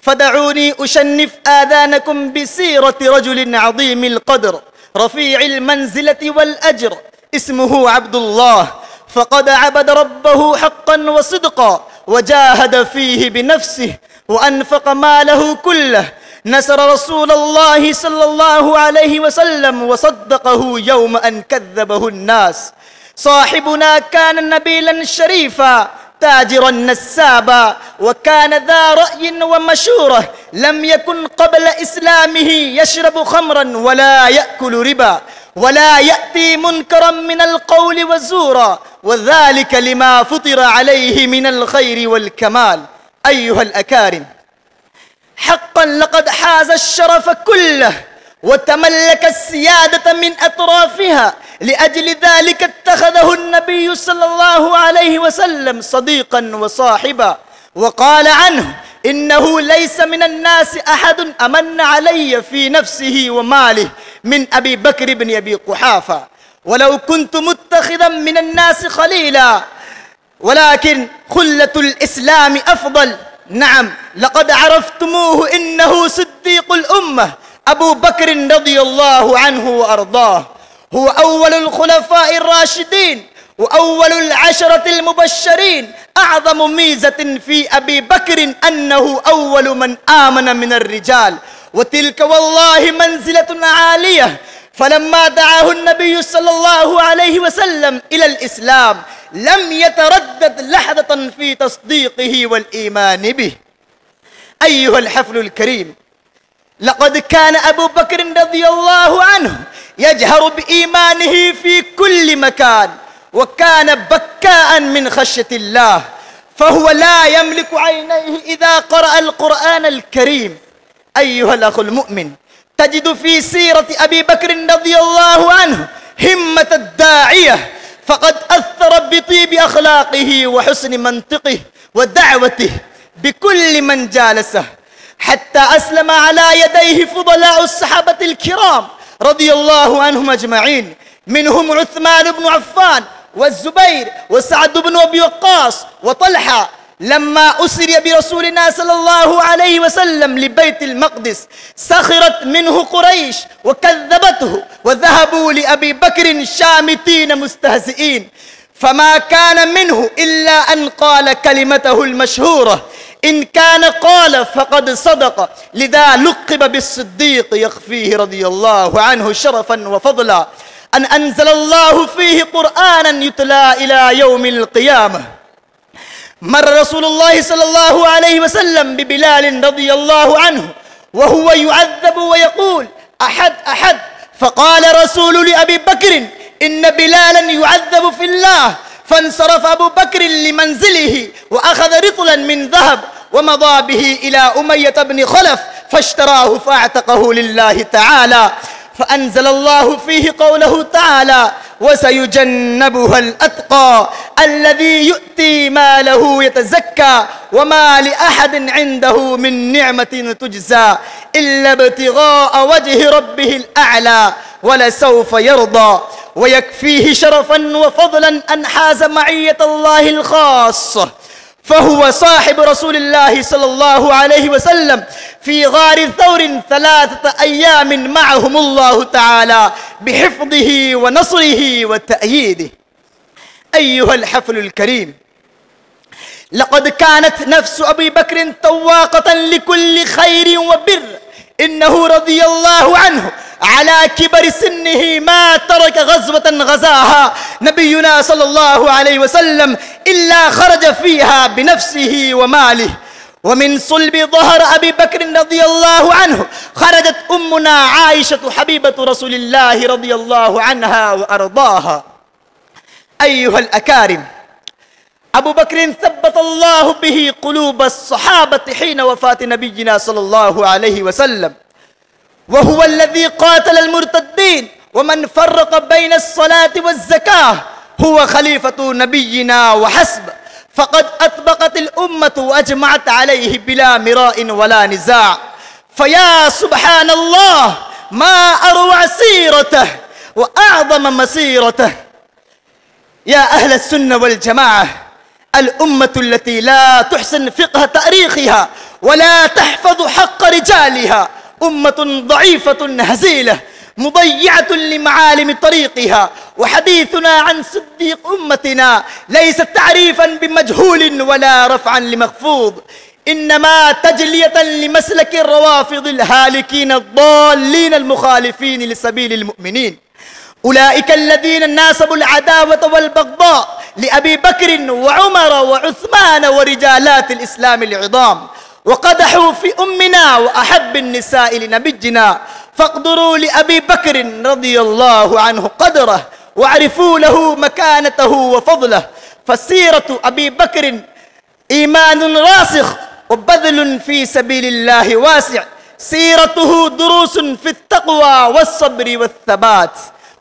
Speaker 14: فدعوني أشنف آذانكم بسيرة رجل عظيم القدر رفيع المنزلة والأجر، اسمه عبد الله، فقد عبد ربه حقا وصدقا، وجاهد فيه بنفسه وأنفق ماله كله، نصر رسول الله صلى الله عليه وسلم وصدقه يوم أن كذبه الناس. صاحبنا كان نبيلا شريفا تاجرا نسابا، وكان ذا رأي ومشورة، لم يكن قبل إسلامه يشرب خمرا ولا يأكل ربا ولا يأتي منكرا من القول والزورا، وذلك لما فطر عليه من الخير والكمال. أيها الأكارم، حقا لقد حاز الشرف كله وتملك السيادة من أطرافها، لأجل ذلك اتخذه النبي صلى الله عليه وسلم صديقا وصاحبا، وقال عنه: إنه ليس من الناس أحد أمن علي في نفسه وماله من أبي بكر بن أبي قحافة، ولو كنت متخذا من الناس خليلا، ولكن خلة الإسلام أفضل. نعم، لقد عرفتموه، إنه صديق الأمة أبو بكر رضي الله عنه وأرضاه، هو أول الخلفاء الراشدين وأول العشرة المبشرين. أعظم ميزة في أبي بكر أنه أول من آمن من الرجال، وتلك والله منزلة عالية. فلما دعاه النبي صلى الله عليه وسلم إلى الإسلام لم يتردد لحظة في تصديقه والإيمان به. أيها الحفل الكريم، لقد كان أبو بكر رضي الله عنه يجهر بإيمانه في كل مكان، وكان بكاء من خشية الله، فهو لا يملك عينيه إذا قرأ القرآن الكريم. أيها الأخ المؤمن، تجد في سيرة أبي بكر رضي الله عنه همة الداعية، فقد أثر بطيب أخلاقه وحسن منطقه ودعوته بكل من جالسه، حتى أسلم على يديه فضلاء الصحابة الكرام رضي الله عنهم أجمعين، منهم عثمان بن عفان والزبير وسعد بن أبي وقاص وطلحة. لما أسري برسولنا صلى الله عليه وسلم لبيت المقدس سخرت منه قريش وكذبته، وذهبوا لأبي بكر شامتين مستهزئين، فما كان منه إلا أن قال كلمته المشهورة: إن كان قال فقد صدق، لذا لقب بالصديق، يخفيه رضي الله عنه شرفا وفضلا أن أنزل الله فيه قرآنا يتلى إلى يوم القيامة. مر رسول الله صلى الله عليه وسلم ببلال رضي الله عنه وهو يعذب ويقول: أحد أحد، فقال رسول لأبي بكر: إن بلالا يعذب في الله. فانصرف أبو بكر لمنزله وأخذ رطلا من ذهب ومضى به إلى أمية بن خلف فاشتراه فاعتقه لله تعالى. فأنزل الله فيه قوله تعالى: وسيجنبها الأتقى الذي يؤتي ماله يتزكى وما لأحد عنده من نعمة تجزى إلا ابتغاء وجه ربه الأعلى ولسوف يرضى. ويكفيه شرفا وفضلا أن حاز معية الله الخاصة، فهو صاحب رسول الله صلى الله عليه وسلم في غار ثور 3 أيام معهم الله تعالى بحفظه ونصره وتأييده. أيها الحفل الكريم، لقد كانت نفس أبي بكر طواقة لكل خير وبر. إنه رضي الله عنه على كبر سنه ما ترك غزوة غزاها نبينا صلى الله عليه وسلم إلا خرج فيها بنفسه وماله. ومن صلب ظهر أبي بكر رضي الله عنه خرجت أمنا عائشة حبيبة رسول الله رضي الله عنها وأرضاها. أيها الأكارم، أبو بكر ثبت الله به قلوب الصحابة حين وفاة نبينا صلى الله عليه وسلم، وهو الذي قاتل المرتدين ومن فرق بين الصلاة والزكاة، هو خليفة نبينا وحسب. فقد أطبقت الأمة وأجمعت عليه بلا مراء ولا نزاع. فيا سبحان الله، ما أروع سيرته وأعظم مسيرته. يا أهل السنة والجماعة، الأمة التي لا تحسن فقه تاريخها ولا تحفظ حق رجالها أمة ضعيفة هزيلة مضيعة لمعالم طريقها. وحديثنا عن صديق أمتنا ليس تعريفا بمجهول ولا رفعا لمخفوض، إنما تجلية لمسلك الروافض الهالكين الضالين المخالفين لسبيل المؤمنين. أولئك الذين ناسبوا العداوة والبغضاء لأبي بكر وعمر وعثمان ورجالات الإسلام العظام، وقدحوا في أمنا وأحب النساء لنبينا. فاقدروا لأبي بكر رضي الله عنه قدره، واعرفوا له مكانته وفضله. فسيرة أبي بكر إيمان راسخ وبذل في سبيل الله واسع. سيرته دروس في التقوى والصبر والثبات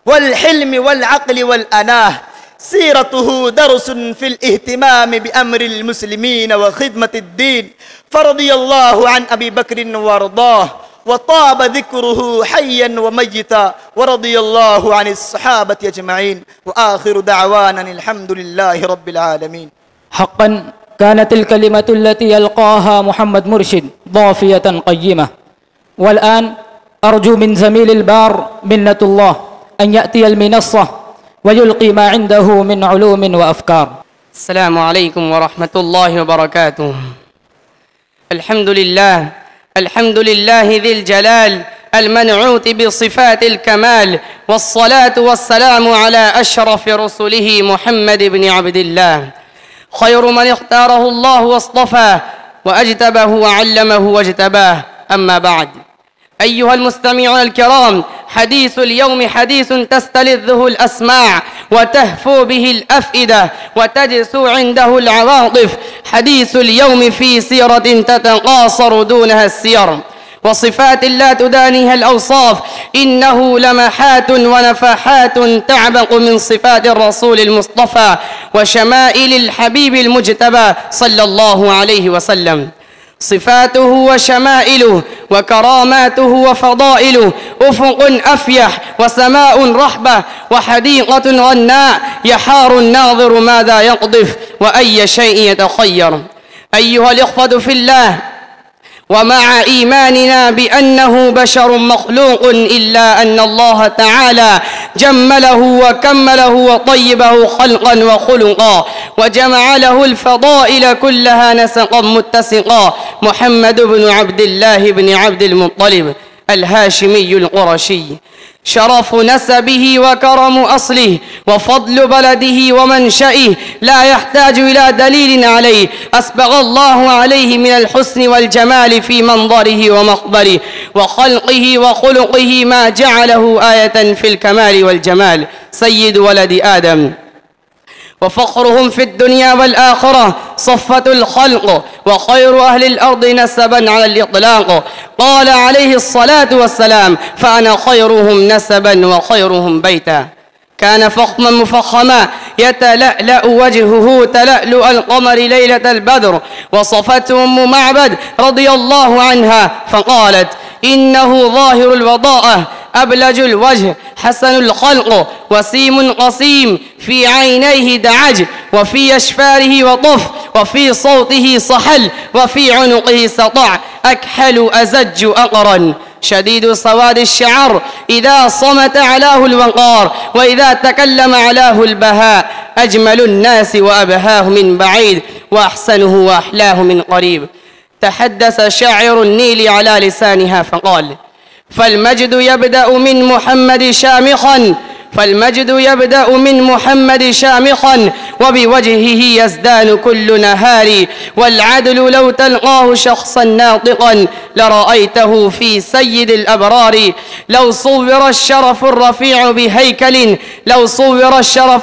Speaker 14: والحلم والعقل والأناه. سيرته درس في الاهتمام بأمر المسلمين وخدمة الدين. فرضي الله عن أبي بكر وارضاه، وطاب ذكره حيا وميتا، ورضي الله عن الصحابة أجمعين. وآخر دعوانا الحمد لله رب العالمين.
Speaker 2: حقا كانت الكلمة التي يلقاها محمد مرشد ضافية قيمة. والآن أرجو من زميل البار منة الله أن يأتي المنصة ويلقي ما عنده من علوم وأفكار.
Speaker 15: السلام عليكم ورحمة الله وبركاته. الحمد لله ذي الجلال المنعوت بصفات الكمال، والصلاة والسلام على أشرف رسله محمد بن عبد الله، خير من اختاره الله واصطفاه وأجتبه وعلمه واجتباه. أما بعد، أيها المستمعون الكرام، حديث اليوم حديث تستلذه الأسماع وتهفو به الأفئدة وتجسو عنده العواطف. حديث اليوم في سيرة تتقاصر دونها السير، وصفات لا تدانيها الأوصاف. إنه لمحات ونفحات تعبق من صفات الرسول المصطفى وشمائل الحبيب المجتبى صلى الله عليه وسلم. صفاته وشمائله وكراماته وفضائله أفق أفيح وسماء رحبة وحديقة غناء، يحار الناظر ماذا يقذف وأي شيء يتخير. أيها الإخوة في الله، ومع إيماننا بأنه بشر مخلوق، إلا أن الله تعالى جمله وكمله وطيبه خلقا وخلقا، وجمع له الفضائل كلها نسقا متسقا. محمد بن عبد الله بن عبد المطلب الهاشمي القرشي، شرف نسبه وكرم أصله وفضل بلده ومنشئه لا يحتاج إلى دليل عليه. أسبغ الله عليه من الحسن والجمال في منظره ومقبله وخلقه وخلقه ما جعله آية في الكمال والجمال. سيد ولد آدم وفخرهم في الدنيا والآخرة، صفة الخلق وخير أهل الأرض نسبا على الإطلاق. قال عليه الصلاة والسلام: فأنا خيرهم نسبا وخيرهم بيتا. كان فخما مفخما يتلألأ وجهه تلألؤ القمر ليلة البدر. وصفته أم معبد رضي الله عنها فقالت: إنه ظاهر الوضاءة أبلج الوجه حسن الخلق وسيم قصيم في عينيه دعج وفي أشفاره وطف وفي صوته صحل وفي عنقه سطع أكحل أزج أقرن شديد سواد الشعر إذا صمت علاه الوقار وإذا تكلم علاه البهاء أجمل الناس وأبهاه من بعيد وأحسنه وأحلاه من قريب. تحدث شاعر النيل على لسانها فقال: فالمجد يبدأ من محمد شامخا فالمجد يبدأ من محمد شامخا وبوجهه يزدان كل نهار والعدل لو تلقاه شخصا ناطقا لرأيته في سيد الأبرار لو صور الشرف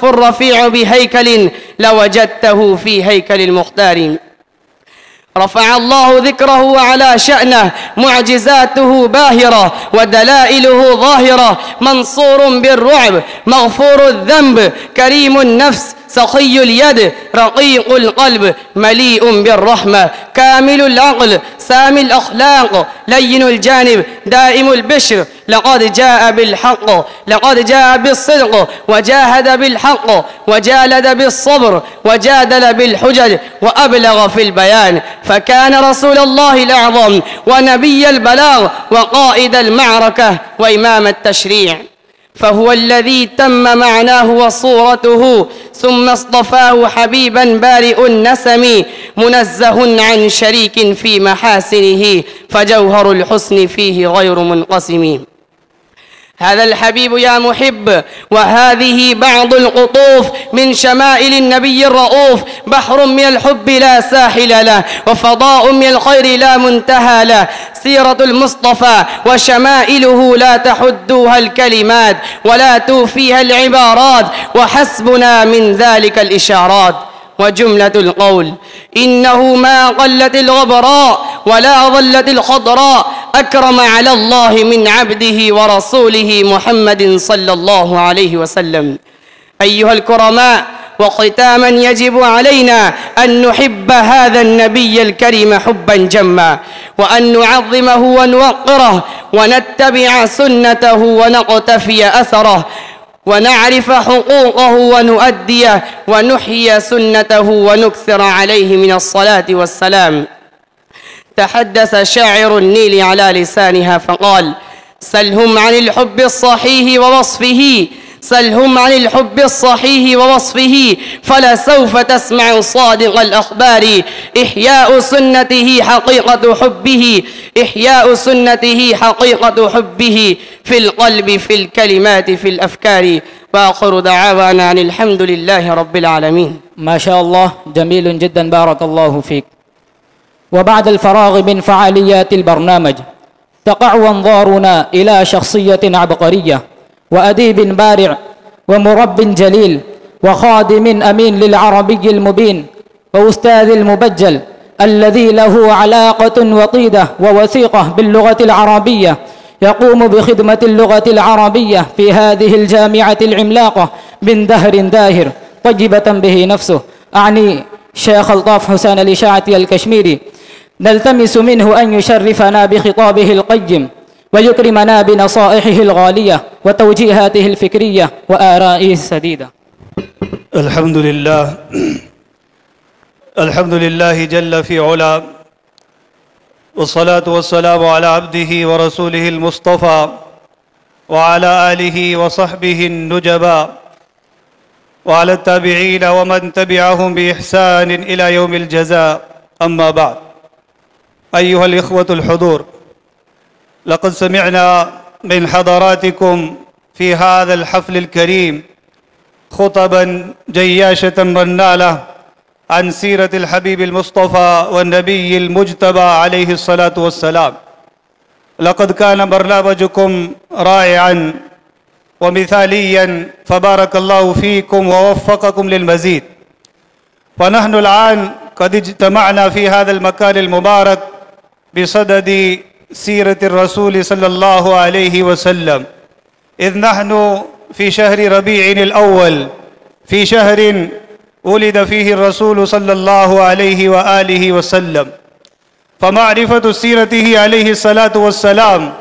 Speaker 15: الرفيع بهيكل لوجدته في هيكل المختار. رفع الله ذكره وعلى شأنه معجزاته باهرة ودلائله ظاهرة منصور بالرعب مغفور الذنب كريم النفس سخي اليد رقيق القلب مليء بالرحمة كامل العقل سامي الأخلاق لين الجانب دائم البشر لقد جاء بالحق لقد جاء بالصدق وجاهد بالحق وجالد بالصبر وجادل بالحجج وأبلغ في البيان فكان رسول الله الأعظم ونبي البلاغ وقائد المعركة وإمام التشريع فهو الذي تم معناه وصورته ثم اصطفاه حبيبا بارئ النسم منزه عن شريك في محاسنه فجوهر الحسن فيه غير منقسم. هذا الحبيب يا محب وهذه بعض القطوف من شمائل النبي الرؤوف بحر من الحب لا ساحل له وفضاء من الخير لا منتهى له سيرة المصطفى وشمائله لا تحدوها الكلمات ولا توفيها العبارات وحسبنا من ذلك الإشارات. وجملة القول إنه ما قلت الغبراء ولا ظلت الخضراء أكرم على الله من عبده ورسوله محمد صلى الله عليه وسلم. أيها الكرماء وختاما يجب علينا أن نحب هذا النبي الكريم حبا جما وأن نعظمه ونوقره ونتبع سنته ونقتفي أثره ونعرف حقوقه ونؤديه ونحيي سنته ونكثر عليه من الصلاة والسلام. تحدث شاعر النيل على لسانها فقال: سلهم عن الحب الصحيح ووصفه فلسوف تسمع صادق الأخبار إحياء سنته حقيقة حبه في القلب في الكلمات في الأفكار. وآخر دعوانا عن الحمد لله رب العالمين.
Speaker 2: ما شاء الله جميل جدا بارك الله فيك. وبعد الفراغ من فعاليات البرنامج تقع أنظارنا إلى شخصية عبقرية وأديب بارع ومرب جليل وخادم أمين للعربي المبين وأستاذ المبجل الذي له علاقة وطيدة ووثيقة باللغة العربية يقوم بخدمة اللغة العربية في هذه الجامعة العملاقة من دهر داهر طيبة به نفسه أعني شيخ الطاف حسين الإشاعتي الكشميري. نلتمس منه أن يشرفنا بخطابه القيم ويكرمنا بنصائحه الغالية وتوجيهاته الفكرية وآرائه السديدة.
Speaker 16: الحمد لله جل في علا والصلاة والسلام على عبده ورسوله المصطفى وعلى آله وصحبه النجبا وعلى التابعين ومن تبعهم بإحسان إلى يوم الجزاء. أما بعد، أيها الإخوة الحضور، لقد سمعنا من حضراتكم في هذا الحفل الكريم خطبا جياشة رنالة عن سيرة الحبيب المصطفى والنبي المجتبى عليه الصلاة والسلام. لقد كان برنامجكم رائعا ومثاليا فبارك الله فيكم ووفقكم للمزيد. ونحن الآن قد اجتمعنا في هذا المكان المبارك بصدد سيرة الرسول صلى الله عليه وسلم، إذ نحن في شهر ربيع الأول، في شهر ولد فيه الرسول صلى الله عليه وآله وسلم. فمعرفة سيرته عليه الصلاة والسلام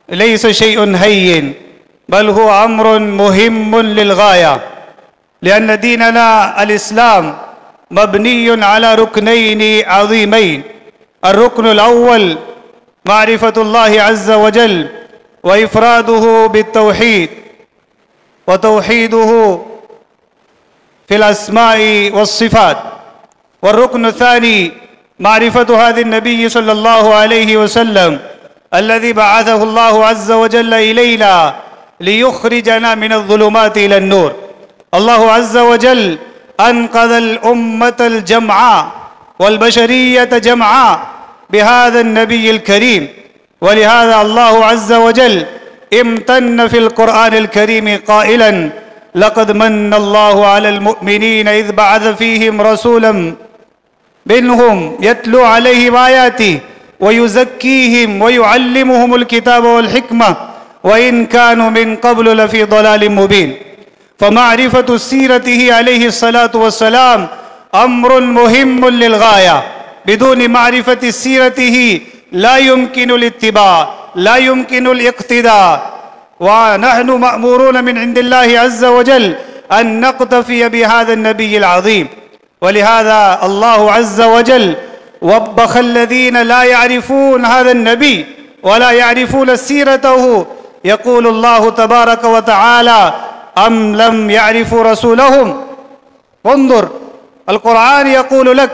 Speaker 16: ليس شيء هين، بل هو أمر مهم للغاية، لأن ديننا الإسلام مبني على ركنين عظيمين. الركن الأول معرفة الله عز وجل وإفراده بالتوحيد وتوحيده في الأسماء والصفات. والركن الثاني معرفة هذا النبي صلى الله عليه وسلم الذي بعثه الله عز وجل إلينا ليخرجنا من الظلمات إلى النور. الله عز وجل أنقذ الأمة الجمعاء والبشرية جمعاء بهذا النبي الكريم، ولهذا الله عز وجل امتن في القرآن الكريم قائلا: لقد من الله على المؤمنين إذ بعث فيهم رسولا منهم يتلو عليهم آياته ويزكيهم ويعلمهم الكتاب والحكمة وإن كانوا من قبل لفي ضلال مبين. فمعرفة سيرته عليه الصلاة والسلام أمر مهم للغاية. بدون معرفة سيرته لا يمكن الاتباع، لا يمكن الاقتداء. ونحن مأمورون من عند الله عز وجل أن نقتفي بهذا النبي العظيم. ولهذا الله عز وجل وبخ الذين لا يعرفون هذا النبي ولا يعرفون سيرته. يقول الله تبارك وتعالى: أم لم يعرفوا رسولهم. انظر، القرآن يقول لك: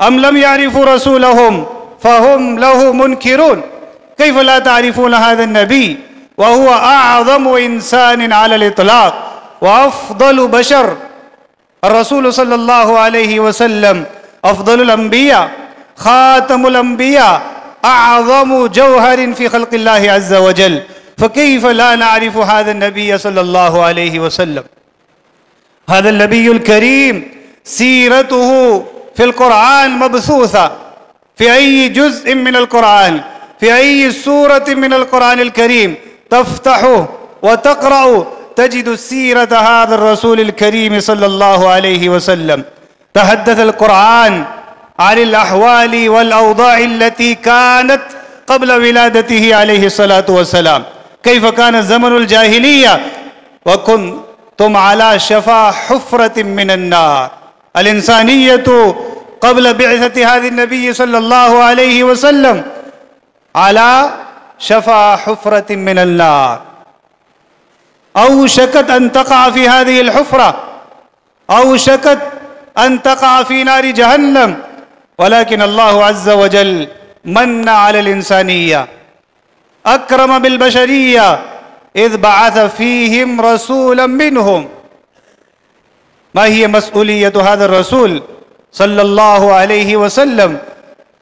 Speaker 16: أم لم يعرفوا رسولهم فهم له منكرون. كيف لا تعرفون هذا النبي وهو أعظم إنسان على الإطلاق وأفضل بشر؟ الرسول صلى الله عليه وسلم أفضل الأنبياء، خاتم الأنبياء، أعظم جوهر في خلق الله عز وجل. فكيف لا نعرف هذا النبي صلى الله عليه وسلم؟ هذا النبي الكريم سيرته في القرآن مبثوثة في أي جزء من القرآن، في أي سورة من القرآن الكريم تفتحه وتقرأ تجد سيرة هذا الرسول الكريم صلى الله عليه وسلم. تحدث القرآن عن الأحوال والأوضاع التي كانت قبل ولادته عليه الصلاة والسلام. كيف كان زمن الجاهلية وكنتم على شفا حفرة من النار. الإنسانية قبل بعثة هذا النبي صلى الله عليه وسلم على شفا حفرة من النار، أوشكت أن تقع في هذه الحفرة، أوشكت أن تقع في نار جهنم. ولكن الله عز وجل من على الإنسانية، أكرم بالبشرية إذ بعث فيهم رسولا منهم. ما هي مسؤولية هذا الرسول صلى الله عليه وسلم؟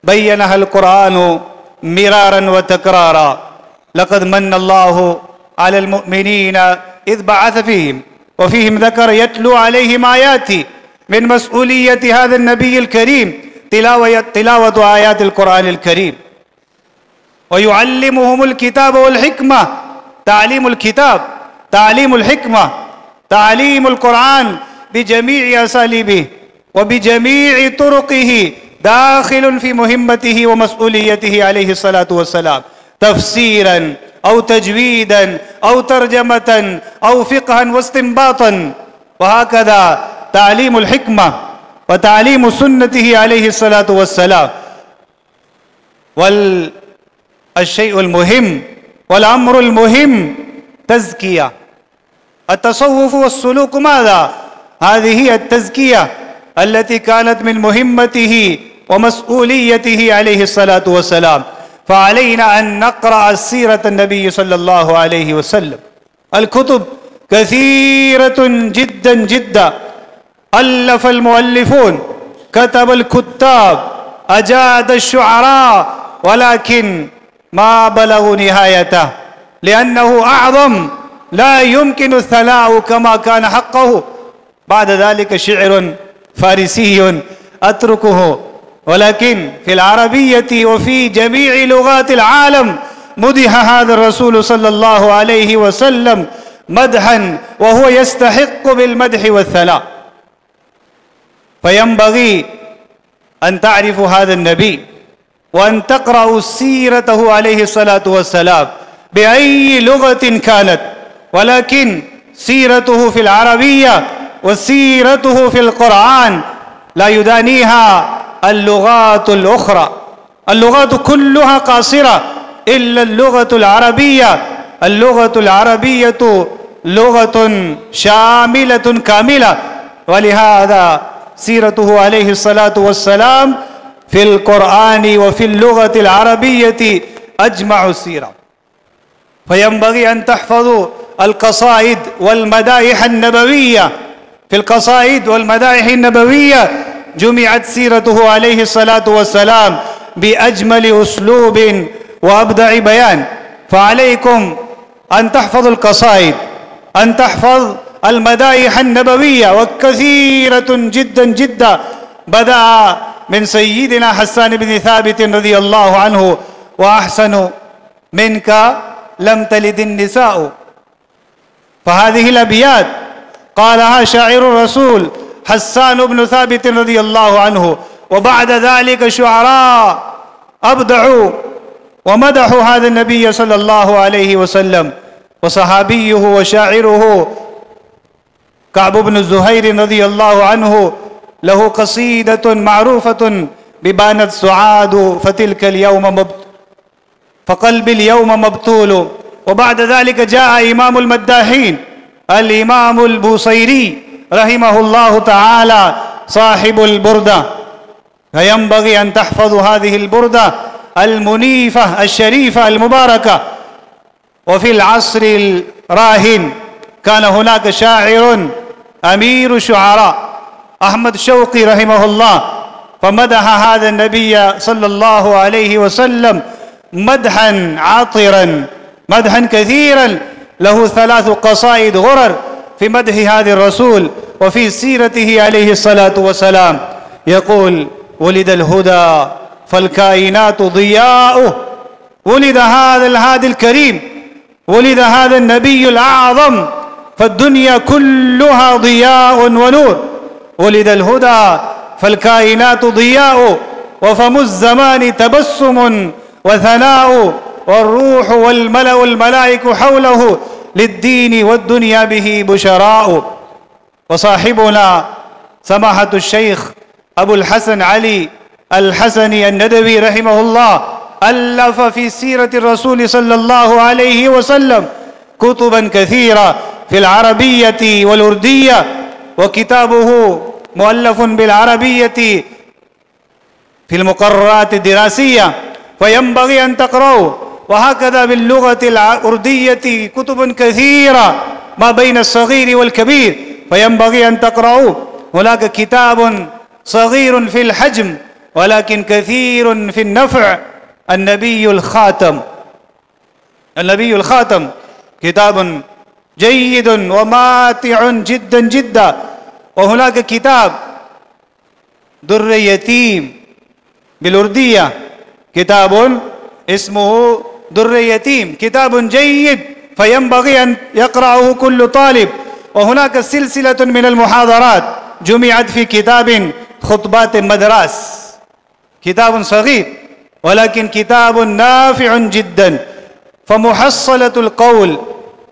Speaker 16: بينها القرآن مرارا وتكرارا. لقد من الله على المؤمنين إذ بعث فيهم، وفيهم ذكر يتلو عليهم آياته. من مسؤولية هذا النبي الكريم تلاوة آيات القرآن الكريم، ويعلمهم الكتاب والحكمة. تعليم الكتاب، تعليم الحكمة، تعليم القرآن بجميع أساليبه وبجميع طرقه داخل في مهمته ومسؤوليته عليه الصلاة والسلام، تفسيرا أو تجويدا أو ترجمة أو فقها واستنباطا. وهكذا تعليم الحكمة وتعليم سنته عليه الصلاة والسلام. والشيء المهم والأمر المهم تزكية. التصوف والسلوك ماذا؟ هذه هي التزكية التي كانت من مهمته ومسؤوليته عليه الصلاة والسلام. فعلينا أن نقرأ سيرة النبي صلى الله عليه وسلم. الكتب كثيرة جدا جدا، ألف المؤلفون، كتب الكتاب، أجاد الشعراء، ولكن ما بلغوا نهايته لأنه أعظم، لا يمكن الثناء كما كان حقه. بعد ذلك شعر فارسي أتركه، ولكن في العربية وفي جميع لغات العالم مدح هذا الرسول صلى الله عليه وسلم مدحا وهو يستحق بالمدح والثناء. فينبغي أن تعرفوا هذا النبي وأن تقرأوا سيرته عليه الصلاة والسلام بأي لغة كانت، ولكن سيرته في العربية وسيرته في القرآن لا يدانيها اللغات الأخرى. اللغات كلها قاصرة إلا اللغة العربية. اللغة العربية لغة شاملة كاملة، ولهذا سيرته عليه الصلاة والسلام في القرآن وفي اللغة العربية أجمع السيرة. فينبغي أن تحفظوا القصائد والمدائح النبوية. في القصائد والمدائح النبوية جمعت سيرته عليه الصلاة والسلام بأجمل أسلوب وأبدع بيان. فعليكم أن تحفظوا القصائد، أن تحفظ المدائح النبوية، وكثيرة جدا جدا. بدأ من سيدنا حسان بن ثابت رضي الله عنه: وأحسن منك لم تلد النساء. فهذه الأبيات قالها شاعر الرسول حسان بن ثابت رضي الله عنه. وبعد ذلك شعراء أبدعوا ومدحوا هذا النبي صلى الله عليه وسلم. وصحابيه وشاعره كعب بن الزهير رضي الله عنه له قصيدة معروفة ببانت سعاد فتلك اليوم فقلبي اليوم مبتول. وبعد ذلك جاء إمام المداحين الإمام البوصيري رحمه الله تعالى صاحب البردة. فينبغي أن تحفظوا هذه البردة المنيفة الشريفة المباركة. وفي العصر الراهن كان هناك شاعر أمير الشعراء أحمد شوقي رحمه الله، فمدح هذا النبي صلى الله عليه وسلم مدحا عاطرا، مدحا كثيرا، له 3 قصائد غرر في مدح هذا الرسول وفي سيرته عليه الصلاة والسلام. يقول: ولد الهدى فالكائنات ضياؤه، ولد هذا الهادي الكريم، ولد هذا النبي الأعظم، فالدنيا كلها ضياء ونور. ولد الهدى فالكائنات ضياء، وفم الزمان تبسم وثناء، والروح والملأ والملائك حوله للدين والدنيا به بشراء. وصاحبنا سماحة الشيخ أبو الحسن علي الحسني الندوي رحمه الله ألف في سيرة الرسول صلى الله عليه وسلم كتبا كثيرة في العربية والأردية، وكتابه مؤلف بالعربية في المقررات الدراسية، فينبغي أن تقرأوا. وهكذا باللغة الأردية كتب كثيرة ما بين الصغير والكبير، فينبغي أن تقرأوا. هناك كتاب صغير في الحجم ولكن كثير في النفع، النبي الخاتم. النبي الخاتم كتاب جيد وماتع جدا جدا. وهناك كتاب در يتيم بالأردية، كتاب اسمه در يتيم، كتاب جيد فينبغي أن يقرأه كل طالب. وهناك سلسلة من المحاضرات جمعت في كتاب خطبات المدراس، كتاب صغير ولكن كتاب نافع جدا. فمحصلة القول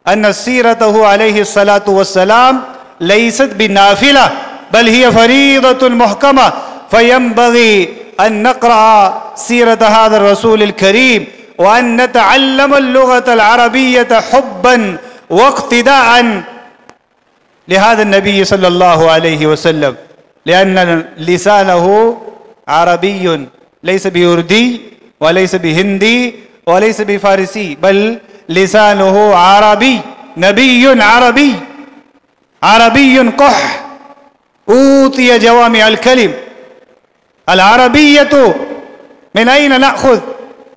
Speaker 16: أن سيرته عليه الصلاة والسلام ليست بالنافلة بل هي فريضة محكمة، فينبغي أن نقرأ سيرة هذا الرسول الكريم وأن نتعلم اللغة العربية حبا واقتداء لهذا النبي صلى الله عليه وسلم، لأن لسانه عربي ليس بأردي وليس بهندي وليس بفارسي، بل لسانه عربي، نبي عربي، عربي قح أوتي جوامع الكلم. العربية من أين نأخذ؟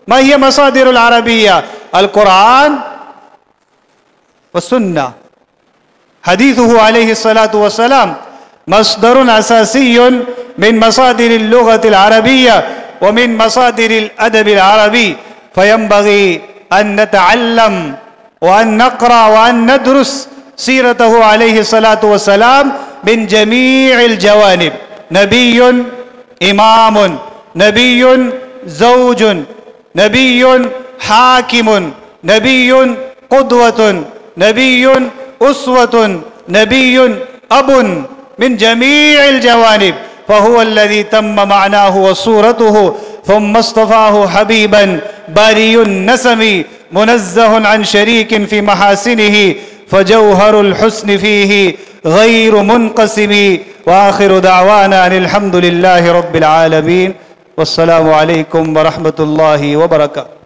Speaker 16: ما هي مصادر العربية؟ القرآن والسنة. حديثه عليه الصلاة والسلام مصدر أساسي من مصادر اللغة العربية ومن مصادر الأدب العربي، فينبغي أن نتعلم وأن نقرأ وأن ندرس سيرته عليه الصلاة والسلام من جميع الجوانب. نبي إمام، نبي زوج، نبي حاكم، نبي قدوة، نبي أسوة، نبي أب، من جميع الجوانب. فهو الذي تم معناه وصورته ثم اصطفاه حبيبا باري النسم منزه عن شريك في محاسنه فجوهر الحسن فيه غير منقسم. وآخر دعوانا أن الحمد لله رب العالمين والسلام عليكم ورحمة الله وبركاته.